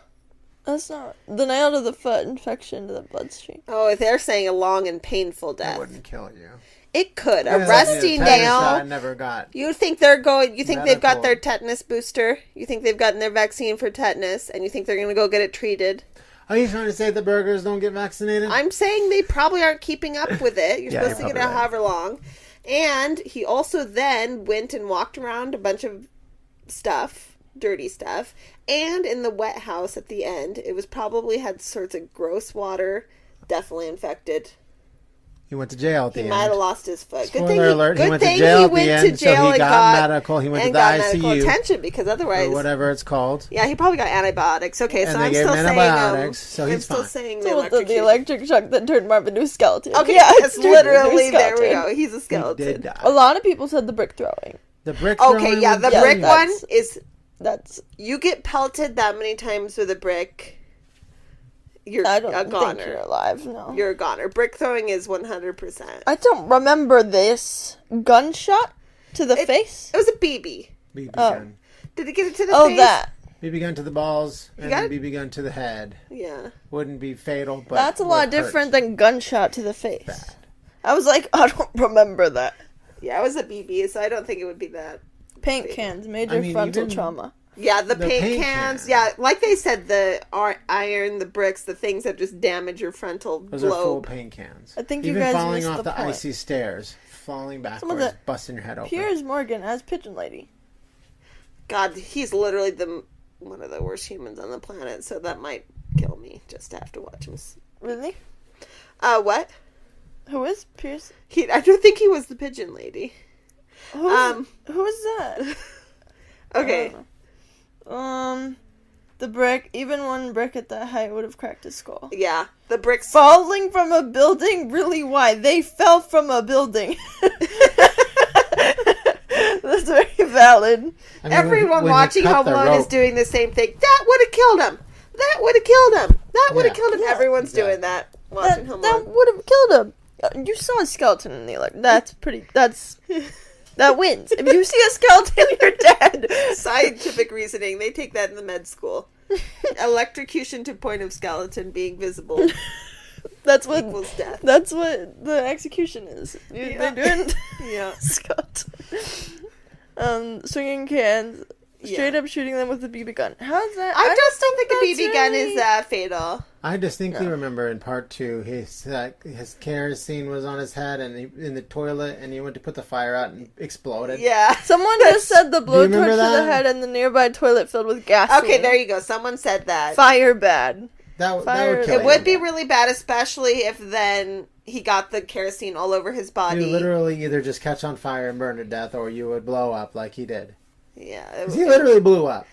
That's not the nail to the foot infection to the bloodstream. Oh, they're saying a long and painful It death. wouldn't kill you. It could. A Yeah, rusty tetanus nail. shot I never got. You think they're going? You think they've got Medical. their tetanus booster? You think they've gotten their vaccine for tetanus, and you think they're going to go get it treated? Are you trying to say the burgers don't get vaccinated? I'm saying they probably aren't keeping up with it. You're Yeah, supposed to you're get it probably right. however long. And he also then went and walked around a bunch of stuff, dirty stuff, and in the wet house at the end, it was probably had sorts of gross water, definitely infected. He went to jail at the He end. might have lost his foot. Spoiler alert, he good went to thing jail he at the went end, to so jail he and got medical. He went to and the got medical ICU. attention because otherwise, Or whatever it's called. yeah, he probably got antibiotics. Okay, so And they I'm gave still him saying, antibiotics, so he's I'm still fine. saying the The electrocution. electric shock that turned Marvin into a skeleton. Okay, yeah, it's turned him into a literally there we skeleton. go. He's a He skeleton. did die. A lot of people said the brick throwing. The brick Okay, throwing yeah, was the good. brick one that's- is That's you get pelted that many times with a brick, you're I a don't think goner. you're alive. No, You're a goner. Brick throwing is 100%. I don't remember this gunshot to the face. It was a BB. BB Oh. gun. Did it get it to the Oh, face? that. BB gun to the balls and got then it? BB gun to the head. Yeah. Wouldn't be fatal, but That's a lot would hurt. different than gunshot to the face. Bad. I was like, I don't remember that. Yeah, it was a BB, so I don't think it would be that. Paint cans, major I mean, frontal even- trauma. Yeah, the The paint paint cans. cans. Yeah, like they said, the iron, the bricks, the things that just damage your frontal Those are full lobe. paint cans. I think you Even guys falling missed off the the point. icy stairs, falling of backwards, the- busting your head open. Piers Morgan as Pigeon Lady. God, he's literally one of the worst humans on the planet, so that might kill me just to have to watch him. Really? What? Who is Piers? I don't think he was the pigeon lady. Who is that? Okay. The brick, even one brick at that height would have cracked his skull. Yeah, the bricks. Falling from a building? Really, why? They fell from a building. That's very valid. I mean, Everyone when you watching cut Home the Alone rope- is doing the same thing. That would have killed him. That would have killed him. That would have Yeah. killed him. Yeah. Everyone's Yeah. doing that. Watching Home That Alone. would have killed him. You saw a skeleton in the electric. That wins. If you see a skeleton, you're dead. Scientific reasoning. They take that in the med school. Electrocution to point of skeleton being visible That's what. equals death. That's what the execution is. Yeah. They're doing Yeah. skeleton. Swinging cans, straight Yeah. up shooting them with a BB gun. How's that? I just don't think a that's BB gun really- is that fatal. I distinctly Yeah. remember in part 2, his kerosene was on his head and in the toilet, and he went to put the fire out and exploded. Yeah. Someone just said the you remember blowtorch to the that? head and the nearby toilet filled with gasoline. Okay, there you go. Someone said that. Fire bad. That Fire- would kill It you. would be really bad, especially if then he got the kerosene all over his You body. would literally either just catch on fire and burn to death, or you would blow up like he did. Yeah. 'Cause he literally blew up.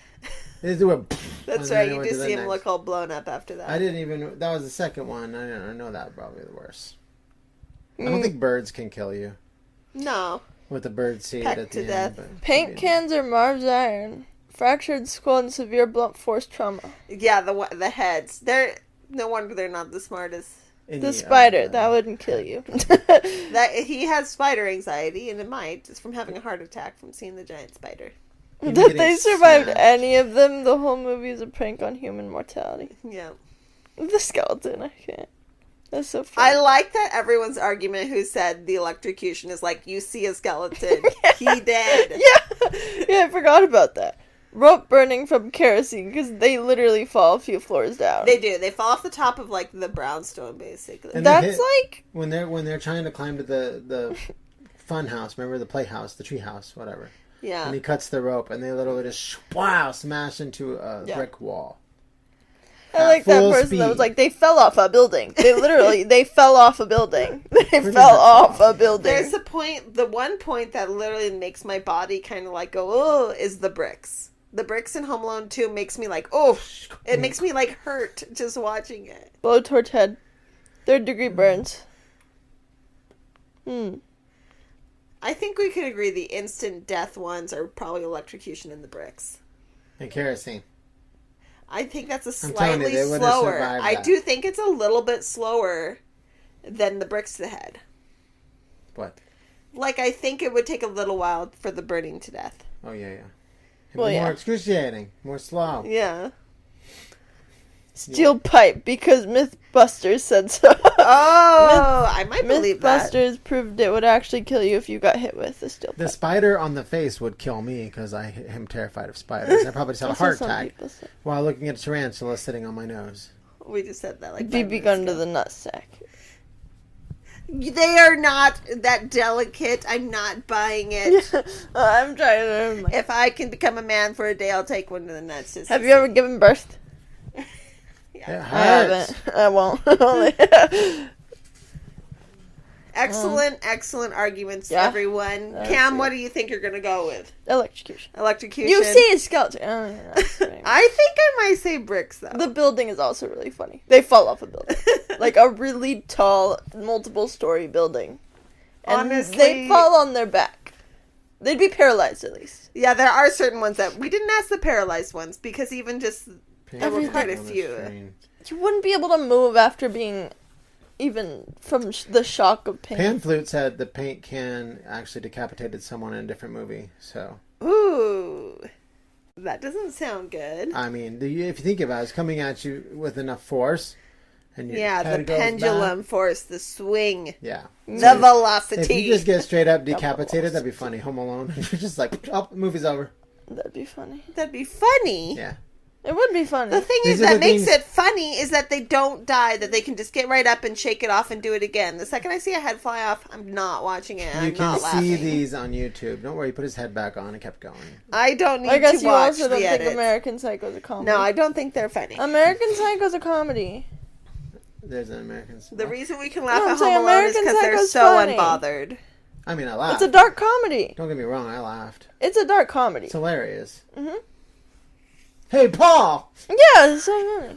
That's That's right. You just see him look all blown up after that. I didn't even. That was the second one. I know that probably the worst. I don't think birds can kill you No. with the bird seed Pecked at to the death. end. But Paint cans or Marv's iron. Fractured skull and severe blunt force trauma. Yeah, the heads. No wonder they're not the smartest. The spider, that wouldn't kill you. That he has spider anxiety, and it might just from having a heart attack from seeing the giant spider. Even That getting they survived smashed. any of them, the whole movie is a prank on human mortality. Yeah. The skeleton, I can't. That's so I funny. like that everyone's argument who said the electrocution is like you see a skeleton, he dead. Yeah, I forgot about that. Rope burning from kerosene, because they literally fall a few floors down. They do. They fall off the top of like the brownstone, basically. And they That's hit- like, when they're trying to climb to the fun house. Remember the playhouse, the tree house, whatever. Yeah. And he cuts the rope, and they literally just smash into a Yeah. brick wall. I like that full person that was speed. like, they fell off a building. They fell off a building. They Pretty fell much. off a building. There's the one point that literally makes my body kind of like go, oh, is the bricks. The bricks in Home Alone 2 makes me like, oh, it makes me like hurt just watching it. Blowtorch head. 3rd degree burns. I think we could agree the instant death ones are probably electrocution in the bricks. And kerosene. I think that's a I'm telling you, slightly they wouldn't have slower. survived I that. do think it's a little bit slower than the bricks to the head. What? Like, I think it would take a little while for the burning to death. Oh, yeah. It'd Well, be yeah. more excruciating, more slow. Yeah. Steel pipe because Mythbusters said so. Oh, I might believe that. Mythbusters proved it would actually kill you if you got hit with a steel pipe. The spider on the face would kill me because I am terrified of spiders. I probably just have a heart attack while looking at a tarantula sitting on my nose. We just said that like BB gun to the nutsack. They are not that delicate. I'm not buying it. I'm trying to. If I can become a man for a day, I'll take one to the nuts. Have you ever given birth? Yeah. I haven't. I won't. Excellent arguments, everyone. Cam, what do you think you're going to go with? Electrocution. Electrocution. You see a skeleton. I think I might say bricks, though. The building is also really funny. They fall off a building. Like a really tall, multiple-story building. And honestly, they'd fall on their back. They'd be paralyzed, at least. Yeah, there are certain ones that... We didn't ask the paralyzed ones, because even just... There were quite a few. You wouldn't be able to move after being... Even from the shock of pain. Pan Flute said the paint can actually decapitated someone in a different movie, so... Ooh. That doesn't sound good. I mean, if you think about it, it's coming at you with enough force. And your the pendulum force, the swing. Yeah. The velocity. If you just get straight up decapitated, that'd be funny. Home Alone. You're just like, oh, movie's over. That'd be funny. That'd be funny. Yeah. It would be funny. The thing is that makes it funny is that they don't die, that they can just get right up and shake it off and do it again. The second I see a head fly off, I'm not watching it. You can see these on YouTube. Don't worry, he put his head back on and kept going. I don't need I guess to you watch also the don't edits. think American Psycho's a comedy. No, I don't think they're funny. American Psycho's a comedy. There's an American Psycho. The reason we can laugh at Home Alone is because they're so funny. unbothered. I mean, I laughed. It's a dark comedy. Don't get me wrong, I laughed. It's a dark comedy. It's hilarious. Mm-hmm. Hey, Paul! Yeah, it's so funny.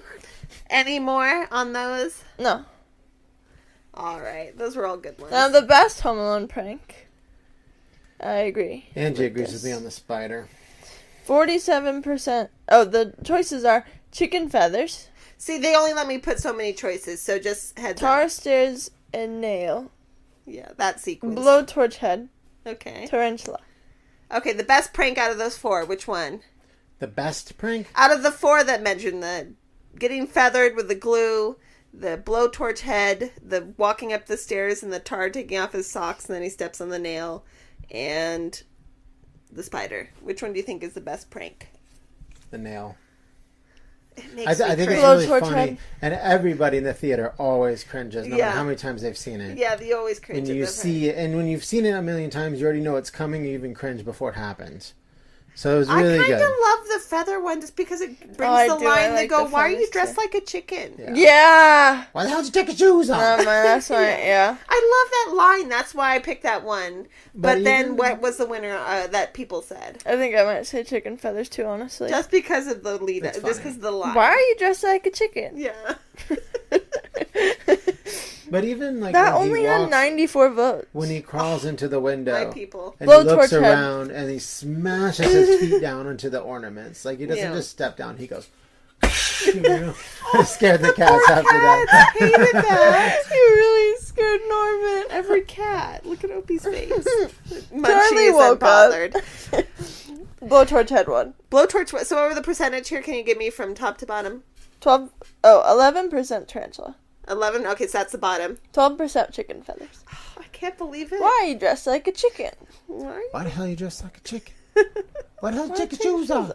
Any more on those? No. Alright, those were all good ones. Now, the best Home Alone prank. I agree. Angie agrees with me on the spider. 47%. Oh, the choices are chicken feathers. See, they only let me put so many choices, so just heads tar up. stairs and nail. Yeah, that sequence. Blowtorch head. Okay. Tarantula. Okay, the best prank out of those four, which one? The best prank? Out of the four that mentioned, the getting feathered with the glue, the blowtorch head, the walking up the stairs and the tar taking off his socks and then he steps on the nail, and the spider. Which one do you think is the best prank? The nail. It makes I me think it's cringe. really funny, and everybody in the theater always cringes, no matter how many times they've seen it. Yeah, they always cringe. When you see it, and when you've seen it a million times, you already know it's coming. You even cringe before it happens. So it was really good. I kind of love the feather one just because it brings the line. They go, "Why are you dressed like a chicken?" Yeah. Why the hell did you take your shoes off? That's right. Yeah. I love that line. That's why I picked that one. But then, what was the winner that people said? I think I might say chicken feathers too. Honestly, just because of the lead, just because of the line. Why are you dressed like a chicken? Yeah. But even like that only had 94 votes. When he crawls into the window, my people, and he looks around and he smashes his feet down onto the ornaments. Like he doesn't just step down; he goes. Scared the cats after that. I hated that. You really scared Norman. Every cat. Look at Opie's face. Charlie woke up. Blowtorch head one. Blowtorch. So what were the percentage here? Can you give me from top to bottom? 11% tarantula. 11? Okay, so that's the bottom. 12% chicken feathers. Oh, I can't believe it. Why are you dressed like a chicken? Why the hell are you dressed like a chicken? Why the hell take your shoes off?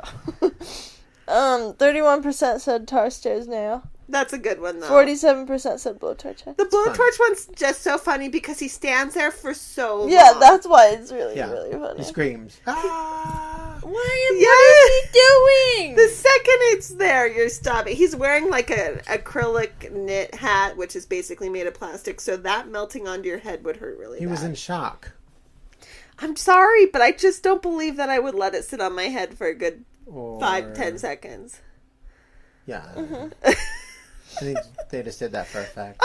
31% said tar stairs nail. That's a good one, though. 47% said blowtorch head. The blowtorch one's just so funny because he stands there for so long. Yeah, that's why it's really funny. He screams. What is he doing? The second it's there, you're stopping. He's wearing like an acrylic knit hat, which is basically made of plastic, so that melting onto your head would hurt really bad. He was in shock. I'm sorry, but I just don't believe that I would let it sit on my head for a good 5-10 seconds. Yeah. I think they just did that for effect.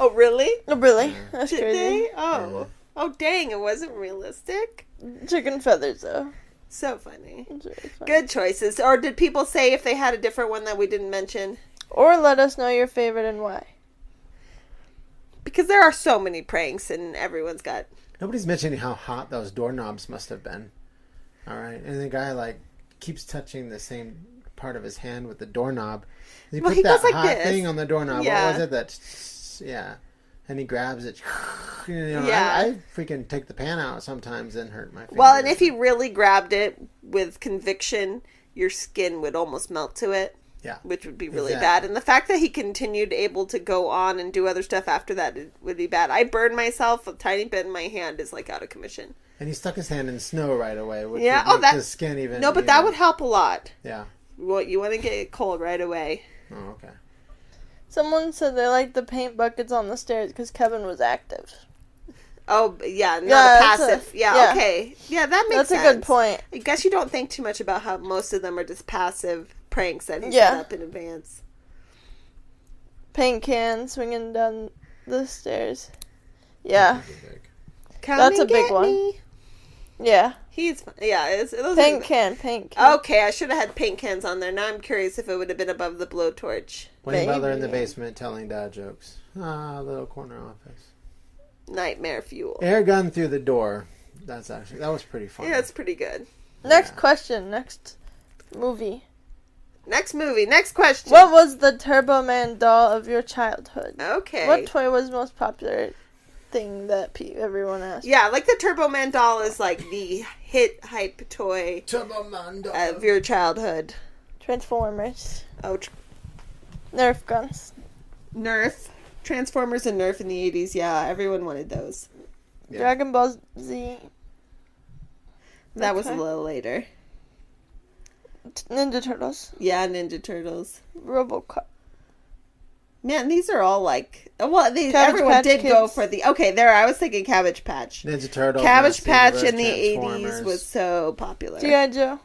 Oh, really? Oh, really? That's Did crazy. they? Oh. Yeah. Oh, dang, it wasn't realistic. Chicken feathers, though. So funny. It's really funny. Good choices. Or did people say if they had a different one that we didn't mention? Or let us know your favorite and why. Because there are so many pranks and everyone's got... Nobody's mentioning how hot those doorknobs must have been. All right. And the guy, keeps touching the same part of his hand with the doorknob. He Well, put he that goes like hot this. thing on the doorknob. Yeah. What was it? Yeah. And he grabs it. Yeah. I freaking take the pan out sometimes and hurt my fingers. Well, and if he really grabbed it with conviction, your skin would almost melt to it. Yeah. Which would be really Exactly. bad. And the fact that he continued able to go on and do other stuff after that would be bad. I burned myself a tiny bit and my hand is like out of commission. And he stuck his hand in snow right away, which Yeah. would Oh, make that his skin even... No, but that would help a lot. Yeah. Well, you want to get it cold right away. Oh, okay. Someone said they liked the paint buckets on the stairs because Kevin was active. Oh, yeah, not Yeah, a that's passive. Yeah, yeah. okay. Yeah, that makes That's sense. a good point. I guess you don't think too much about how most of them are just passive pranks that he Yeah. set up in advance. Paint can swinging down the stairs. Yeah. Come That's and a big get one. me. Yeah. He's fun. Yeah, those Paint are... can. Okay, I should have had paint cans on there. Now I'm curious if it would have been above the blowtorch. Wayne Maybe. Butler in the basement telling dad jokes. Little corner office. Nightmare fuel. Air gun through the door. That was pretty fun. Yeah, it's pretty good. Next Yeah. question. Next movie. Next movie. Next question. What was the Turbo Man doll of your childhood? Okay. What toy was most popular thing that everyone asked? Yeah, like the Turbo Man doll is like the hit hype toy Turbo Man doll. of your childhood. Transformers. Oh, Nerf guns. Nerf. Transformers and Nerf in the 80s. Yeah, everyone wanted those. Yeah. Dragon Ball Z. That was a Okay. little later. Ninja Turtles. Yeah, Ninja Turtles. RoboCop. Man, these are all like... Well, Cabbage everyone Patch did go Kids. for the... Okay, there, I was thinking Cabbage Patch. Ninja Turtles. Cabbage Massive Patch Universe, in the 80s Transformers. was so popular. G.I. Joe.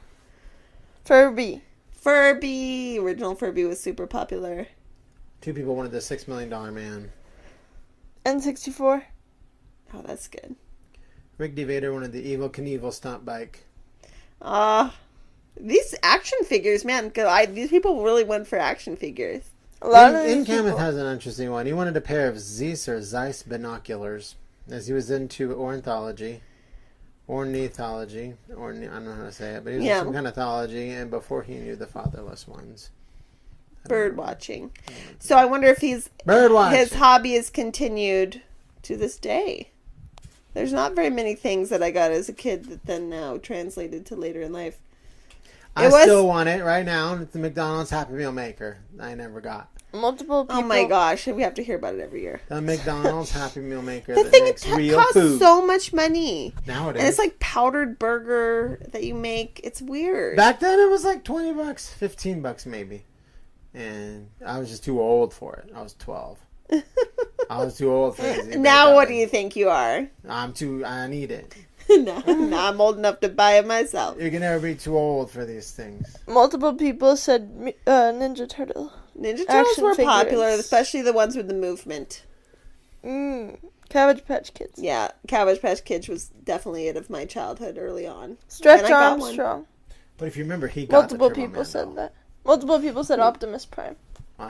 Furby. Furby. Original Furby was super popular. Two people wanted the $6 Million Man. N64. Oh, that's good. Rick DeVader wanted the Evil Knievel stunt bike. These action figures, man, these people really went for action figures. A lot of these Incamuth people. has an interesting one. He wanted a pair of Zeiss or Zeiss binoculars, as he was into ornithology, I don't know how to say it, but he was Yeah. in some kind of ethology, and before he knew the fatherless ones. Bird watching. So I wonder if Bird watching. his hobby is continued to this day. There's not very many things that I got as a kid that then now translated to later in life. I It was- still want it right now. It's the McDonald's Happy Meal maker. I never got. Multiple people. Oh my gosh, we have to hear about it every year. The McDonald's Happy Meal maker The that thing makes real costs food. so much money. Nowadays. And it's like powdered burger that you make. It's weird. Back then it was like $20, $15 maybe. And I was just too old for it. I was 12. I was too old for it. Now what do you think you are? I need it. now I'm old enough to buy it myself. You can never be too old for these things. Multiple people said Ninja Turtle. Ninja Turtles Action were figures. popular, especially the ones with the movement. Cabbage Patch Kids. Yeah, Cabbage Patch Kids was definitely it of my childhood early on. Stretch And I got one. Armstrong. But if you remember, he got Multiple the Turbo people Man said doll. that. Multiple people said Optimus Prime.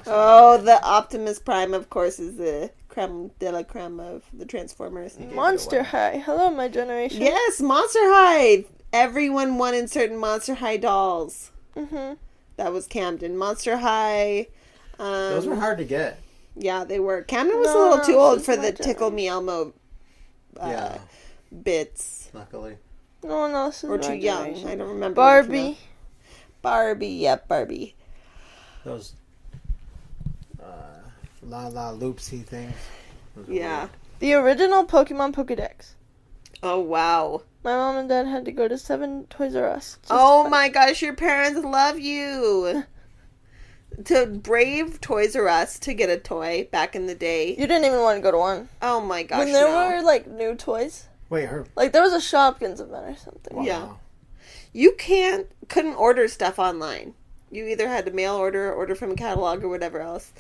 Oh, the Optimus Prime, of course, is the creme de la creme of the Transformers. Monster High. Hello, my generation. Yes, Monster High. Everyone wanted certain Monster High dolls. Mm-hmm. That was Camden. Monster High. Those were hard to get. Yeah, they were. Camden was a No, little no, too old she's for my the Tickle generation. Me Elmo Yeah, bits. luckily. No one else is Or my too young. generation. I don't remember. when it came Barbie. out. Barbie, yep, Barbie. Those la loopsy things. Those were Yeah. weird. The original Pokemon Pokedex. Oh, wow. My mom and dad had to go to 7 Toys R Us. just Oh to- my gosh, your parents love you. To brave Toys R Us to get a toy back in the day. You didn't even want to go to one. Oh my gosh, When there no. were, like, new toys. Wait, her. Like, there was a Shopkins event or something. Wow. Yeah. You couldn't order stuff online. You either had to mail order from a catalog or whatever else.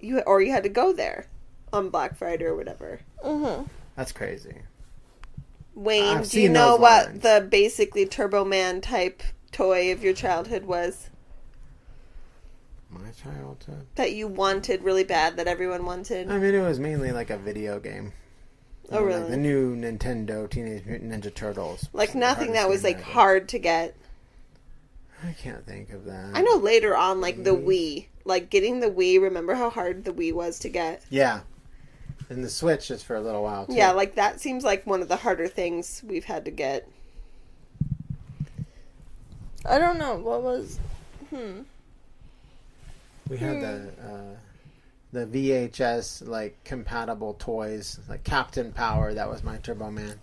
You had to go there on Black Friday or whatever. Mm-hmm. That's crazy. Wayne, I've do you seen know those what lines. the basically Turbo Man type toy of your childhood was? My childhood. That you wanted really bad, that everyone wanted? I mean, it was mainly like a video game. Oh, Like really? the new Nintendo Teenage Mutant Ninja Turtles. Like nothing Hardest that was game like ever. hard to get. I can't think of that. I know later on, like the Wii. Like getting the Wii, remember how hard the Wii was to get? Yeah. And the Switch is for a little while, too. Yeah, like that seems like one of the harder things we've had to get. I don't know. What was... We had the VHS, like, compatible toys. Like Captain Power, that was my Turbo Man.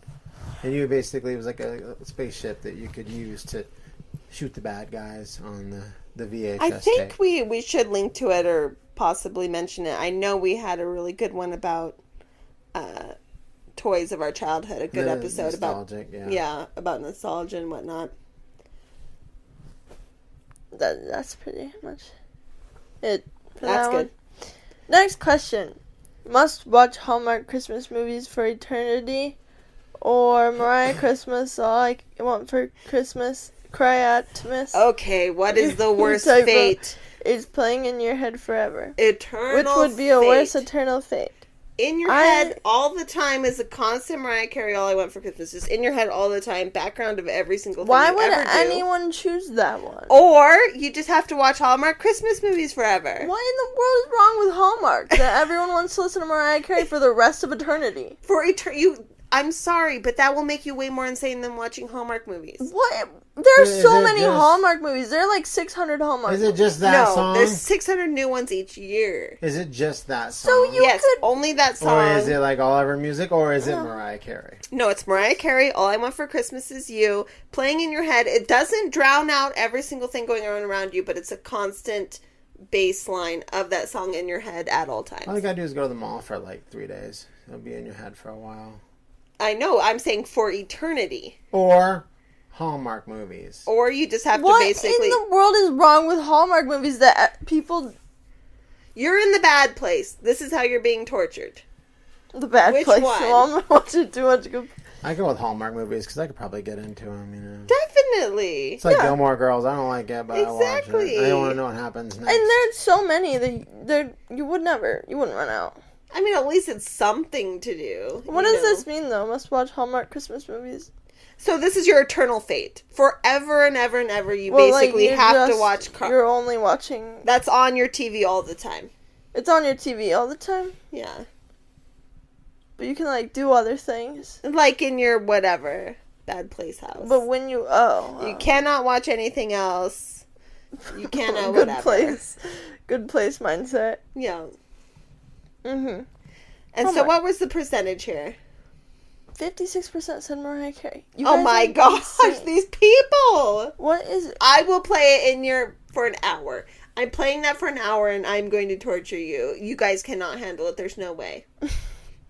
And you basically, it was like a spaceship that you could use to shoot the bad guys on the VHS I think tape. we should link to it or possibly mention it. I know we had a really good one about toys of our childhood. A good episode about about nostalgia and whatnot. That's pretty much it. For That's that good. One. Next question: must watch Hallmark Christmas movies for eternity, or Mariah Christmas? All I want for Christmas, Cryatmas. Okay, what is the worst type fate? Is playing in your head forever. Eternal Which would be a fate. worse eternal fate? In your head all the time is a constant Mariah Carey, All I Want for Christmas. Just in your head all the time, background of every single thing Why you would ever do. anyone choose that one? Or you just have to watch Hallmark Christmas movies forever. What in the world is wrong with Hallmark that everyone wants to listen to Mariah Carey for the rest of eternity? For I'm sorry, but that will make you way more insane than watching Hallmark movies. What? There's Is so it many just- Hallmark movies. There are like 600 Hallmark Is it movies. just that No, song? there's 600 new ones each year. Is it just that song? So you Yes, could... only that song. Or is it like all of her music, or is it Mariah Carey? No, it's Mariah Carey, All I Want for Christmas Is You, playing in your head. It doesn't drown out every single thing going on around you, but it's a constant bass line of that song in your head at all times. All you gotta do is go to the mall for like 3 days. It'll be in your head for a while. I know, I'm saying for eternity. Or Hallmark movies. Or you just have What to basically... in the world is wrong with Hallmark movies that people... You're in the bad place. This is how you're being tortured. The bad Which place. one? So I'm gonna watch it too much. I go with Hallmark movies because I could probably get into them, you know. Definitely. It's like Yeah. Gilmore Girls. I don't like it, but I watch Exactly. it. I don't want to know what happens next. And there's so many that you wouldn't run out. I mean, at least it's something to do. What you does know? this mean, though? Must watch Hallmark Christmas movies. So this is your eternal fate. Forever and ever and ever, you basically have to watch... You're only watching... That's on your TV all the time. It's on your TV all the time, Yeah. but you can, like, do other things. Like in your whatever bad place house. But when you... You cannot watch anything else. You cannot Good whatever. place. Good place mindset. Yeah. Mm-hmm. And so Hallmark. what was the percentage here? 56% said Mariah Carey. You Oh guys my are gosh, insane. these people! What is it? I will play it for an hour. I'm playing that for an hour and I'm going to torture you. You guys cannot handle it. There's no way.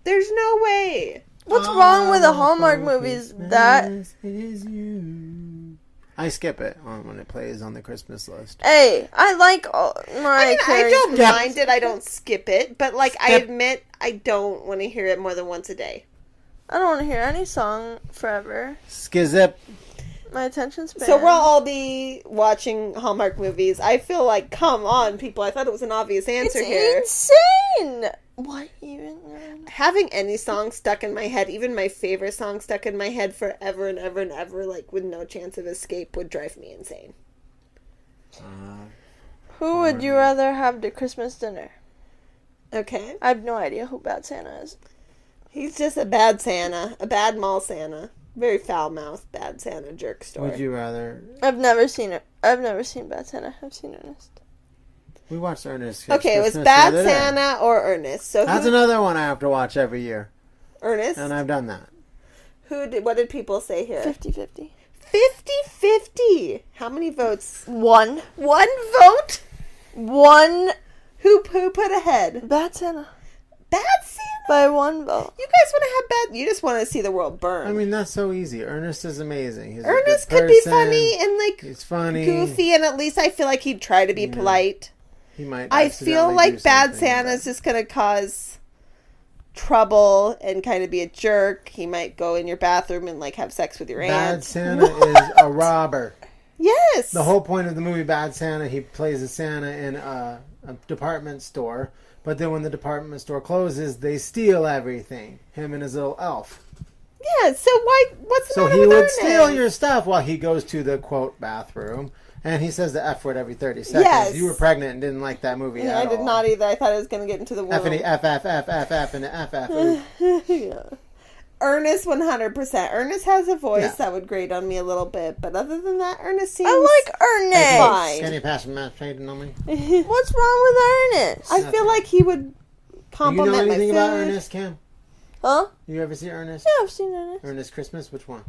There's no way. What's wrong with the Hallmark movies that... Is you. I skip it when it plays on the Christmas list. Hey, I like Mariah I Carey. don't Skip. mind it. I don't skip it. But, like, I Skip. admit I don't want to hear it more than once a day. I don't want to hear any song forever. Skizip. My attention span. So we'll all be watching Hallmark movies. I feel like, come on, people. I thought it was an obvious answer here. insane. What even? Having any song stuck in my head, even my favorite song stuck in my head forever and ever and ever, like with no chance of escape, would drive me insane. Who would you rather have to Christmas dinner? Okay. I have no idea who Bad Santa is. He's just a bad Santa. A bad mall Santa. Very foul-mouthed bad Santa jerk story. Would you rather? I've never seen it. I've never seen Bad Santa. I've seen Ernest. We watched Ernest. Okay, it was Christmas Bad the other day. Santa or Ernest. So That's who, another one I have to watch every year, Ernest? and I've done that. What did people say here? 50-50. 50-50. How many votes? One. One vote? One. Who put ahead? Bad Santa. Bad Santa? By one vote. You guys want to have bad... You just want to see the world burn. I mean, that's so easy. Ernest is amazing. He's Ernest a good could be person. funny and, like, He's funny. goofy, and at least I feel like he'd try to be polite. He might. I accidentally feel do like Bad something, Santa's just going to cause trouble and kind of be a jerk. He might go in your bathroom and, like, have sex with your Bad aunt. Santa is a robber. Yes. The whole point of the movie Bad Santa, he plays a Santa in a department store, but then when the department store closes, they steal everything. Him and his little elf. Yeah, so what's the So matter he with would Ernest? steal your stuff while he goes to the, quote, bathroom, And he says the F word every 30 seconds. Yes. You were pregnant and didn't like that movie Yeah, at I did all. not either. I thought I was going to get into the womb. F and F, F, F, F, F, and F, F. Yeah. Ernest 100%. Ernest has a voice Yeah. that would grate on me a little bit, but other than that, Ernest seems I like Ernest. fine. Can you pass some mashed potato on me? What's wrong with Ernest? I feel like he would Do you compliment know my anything food. about Ernest, Cam? Huh? You ever see Ernest? Yeah, I've seen Ernest. Ernest Christmas? Which one?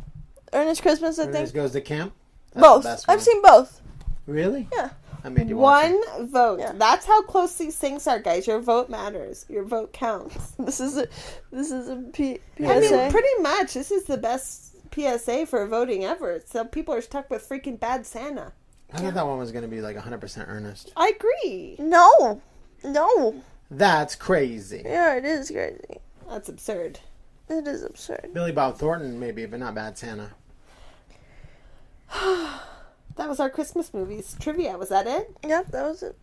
Ernest Christmas, I Ernest think. Goes to Camp? That's Both. the best I've one. seen both. Really? Yeah. I made you watch it. One vote. Yeah. That's how close these things are, guys. Your vote matters. Your vote counts. This is a PSA. I mean, pretty much. This is the best PSA for voting ever. So people are stuck with freaking Bad Santa. I thought that one was going to be like 100% Ernest. I agree. No. That's crazy. Yeah, it is crazy. That's absurd. It is absurd. Billy Bob Thornton, maybe, but not Bad Santa. That was our Christmas movies trivia. Was that it? Yep, that was it.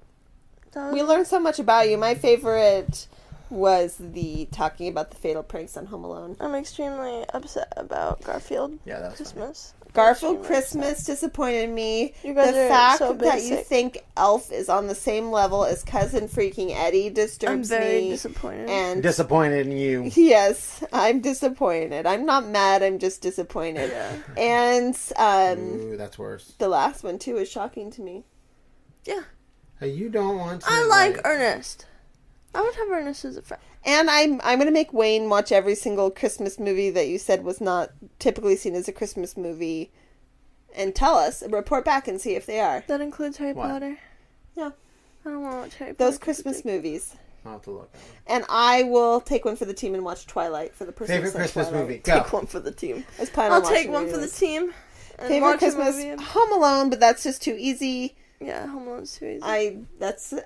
We learned so much about you. My favorite was the talking about the fatal pranks on Home Alone. I'm extremely upset about Garfield Yeah, that was funny. Christmas. Garfield Extremely Christmas disappointed me. You guys The are fact so that you basic. think Elf is on the same level as Cousin Freaking Eddie I'm disturbs very me. disappointed. And Disappointed in you. yes, I'm disappointed. I'm not mad. I'm just disappointed. Yeah. And Ooh, that's worse. the last one too is shocking to me. Yeah. Hey, you don't want to. I like Ernest. I would have Ernest as a friend. And I'm gonna make Wayne watch every single Christmas movie that you said was not typically seen as a Christmas movie, and tell us, report back, and see if they are. That includes Harry What? Potter. Yeah, I don't want to watch Harry Potter. those Christmas movies. I'll have to look at them. And I will take one for the team and watch Twilight for the person who Favorite said Christmas Twilight. movie? Go. Take one for the team. I was planning I'll on take watching one it for the anyways. team. And Favorite watch a Christmas? movie. Home Alone, but that's just too easy. Yeah, Home Alone's too easy.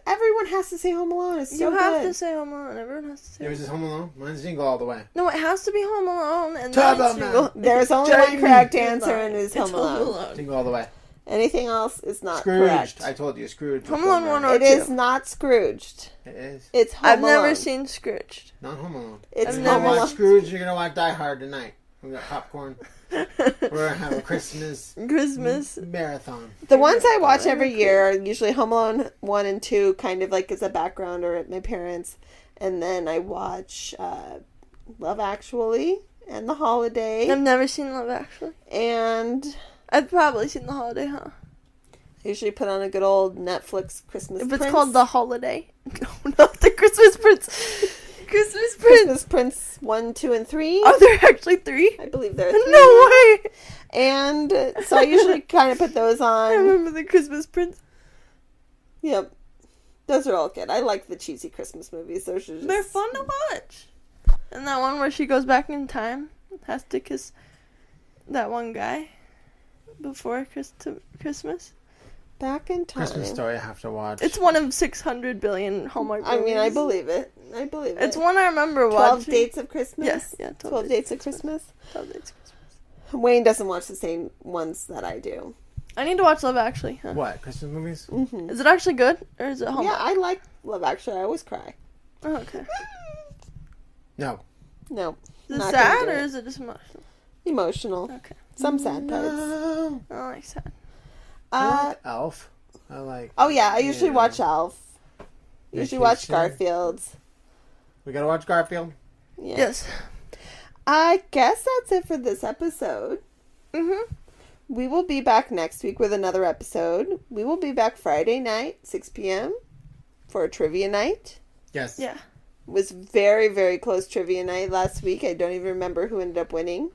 Everyone has to say Home Alone. It's so You have good. to say Home Alone. Everyone has to say. Yours is Home Alone? Mine's Jingle All the Way. No, it has to be Home Alone, and Talk then about Jingle. There's only Jamie. one correct answer, and it's It's Home Alone. Jingle All the Way. Anything else is not Scrooged. correct. I told you, Scrooged. Home Alone 1 or It 2. is not Scrooged. It is. It's Home I've Alone. never seen Scrooged. Not Home Alone. It's I've Home never You're gonna Alone. watch Scrooge, you're gonna watch Die Hard tonight. We got popcorn. We're gonna have a Christmas marathon. The ones I watch every year are usually Home Alone 1 and 2, kind of like as a background or at my parents'. And then I watch Love Actually and The Holiday. I've never seen Love Actually. And I've probably seen The Holiday, huh? I usually put on a good old Netflix Christmas If Prince. it's called The Holiday. No, not the Christmas Prince. Christmas Prince. Christmas Prince 1, 2, and 3. Are there actually 3? I believe there are 3. No way. And so I usually kind of put those I on. remember the Christmas Prince. Yep. Those are all good. I like the cheesy Christmas movies. Those are just... They're fun to watch. And that one where she goes back in time, has to kiss that one guy before Christmas. Back in time. Christmas Story I have to watch. It's one of 600 billion Hallmark movies. I mean, I believe it. I believe it. It's one I remember 12 watching. Dates of Christmas? Yes, yeah, 12 Dates of Christmas. 12 Dates of Christmas. Wayne doesn't watch the same ones that I do. I need to watch Love Actually. Huh? What? Christmas movies? Mm-hmm. Is it actually good? Or is it Yeah, Hallmark? I like Love Actually. I always cry. Oh, okay. No. No. Is it not sad gonna or do it. is it just emotional? Emotional. Okay. Some sad parts. No. I don't like sad. I like Elf. I like. Oh, yeah. I usually Yeah. watch Elf. Usually watch Vacation. Garfield's. We gotta watch Garfield. Yeah. Yes. I guess that's it for this episode. Mm-hmm. We will be back next week with another episode. We will be back Friday night, 6 p.m. for a trivia night. Yes. Yeah. It was very, very close trivia night last week. I don't even remember who ended up winning.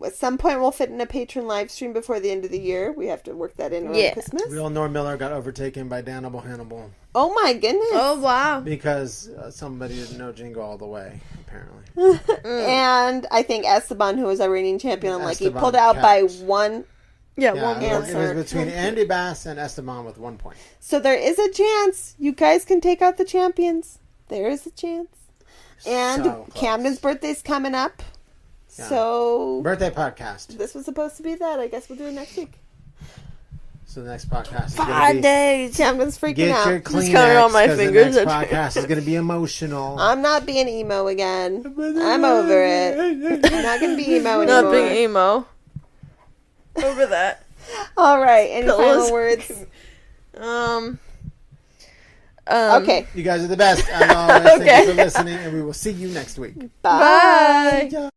At some point we'll fit in a patron live stream before the end of the year. We have to work that in around Yeah. Christmas. Real Norm Miller got overtaken by Dannibal Hannibal Oh my goodness. Oh, wow. because somebody didn't know Jingle All the Way, apparently. And I think Esteban, who was our reigning champion, he Esteban pulled out by kept. one. Yeah, Yeah, one it was, answer. it was between Andy Bass and Esteban with 1 point. So there is a chance you guys can take out the champions. There is a chance. And So close. Camden's birthday's coming up. Yeah. So Birthday podcast. this was supposed to be that. I guess we'll do it next week. So the next podcast is going to 5 be... days. Camden's freaking Get out. your Kleenex, counting on my 'cause fingers. the next podcast is going to be emotional. I'm not being emo again. I'm over it. I'm not going to be emo anymore. Not being emo. Over that. All right. Any Pillows. final words? Okay. You guys are the best. As always, thank you for listening, and we will see you next week. Bye. Bye.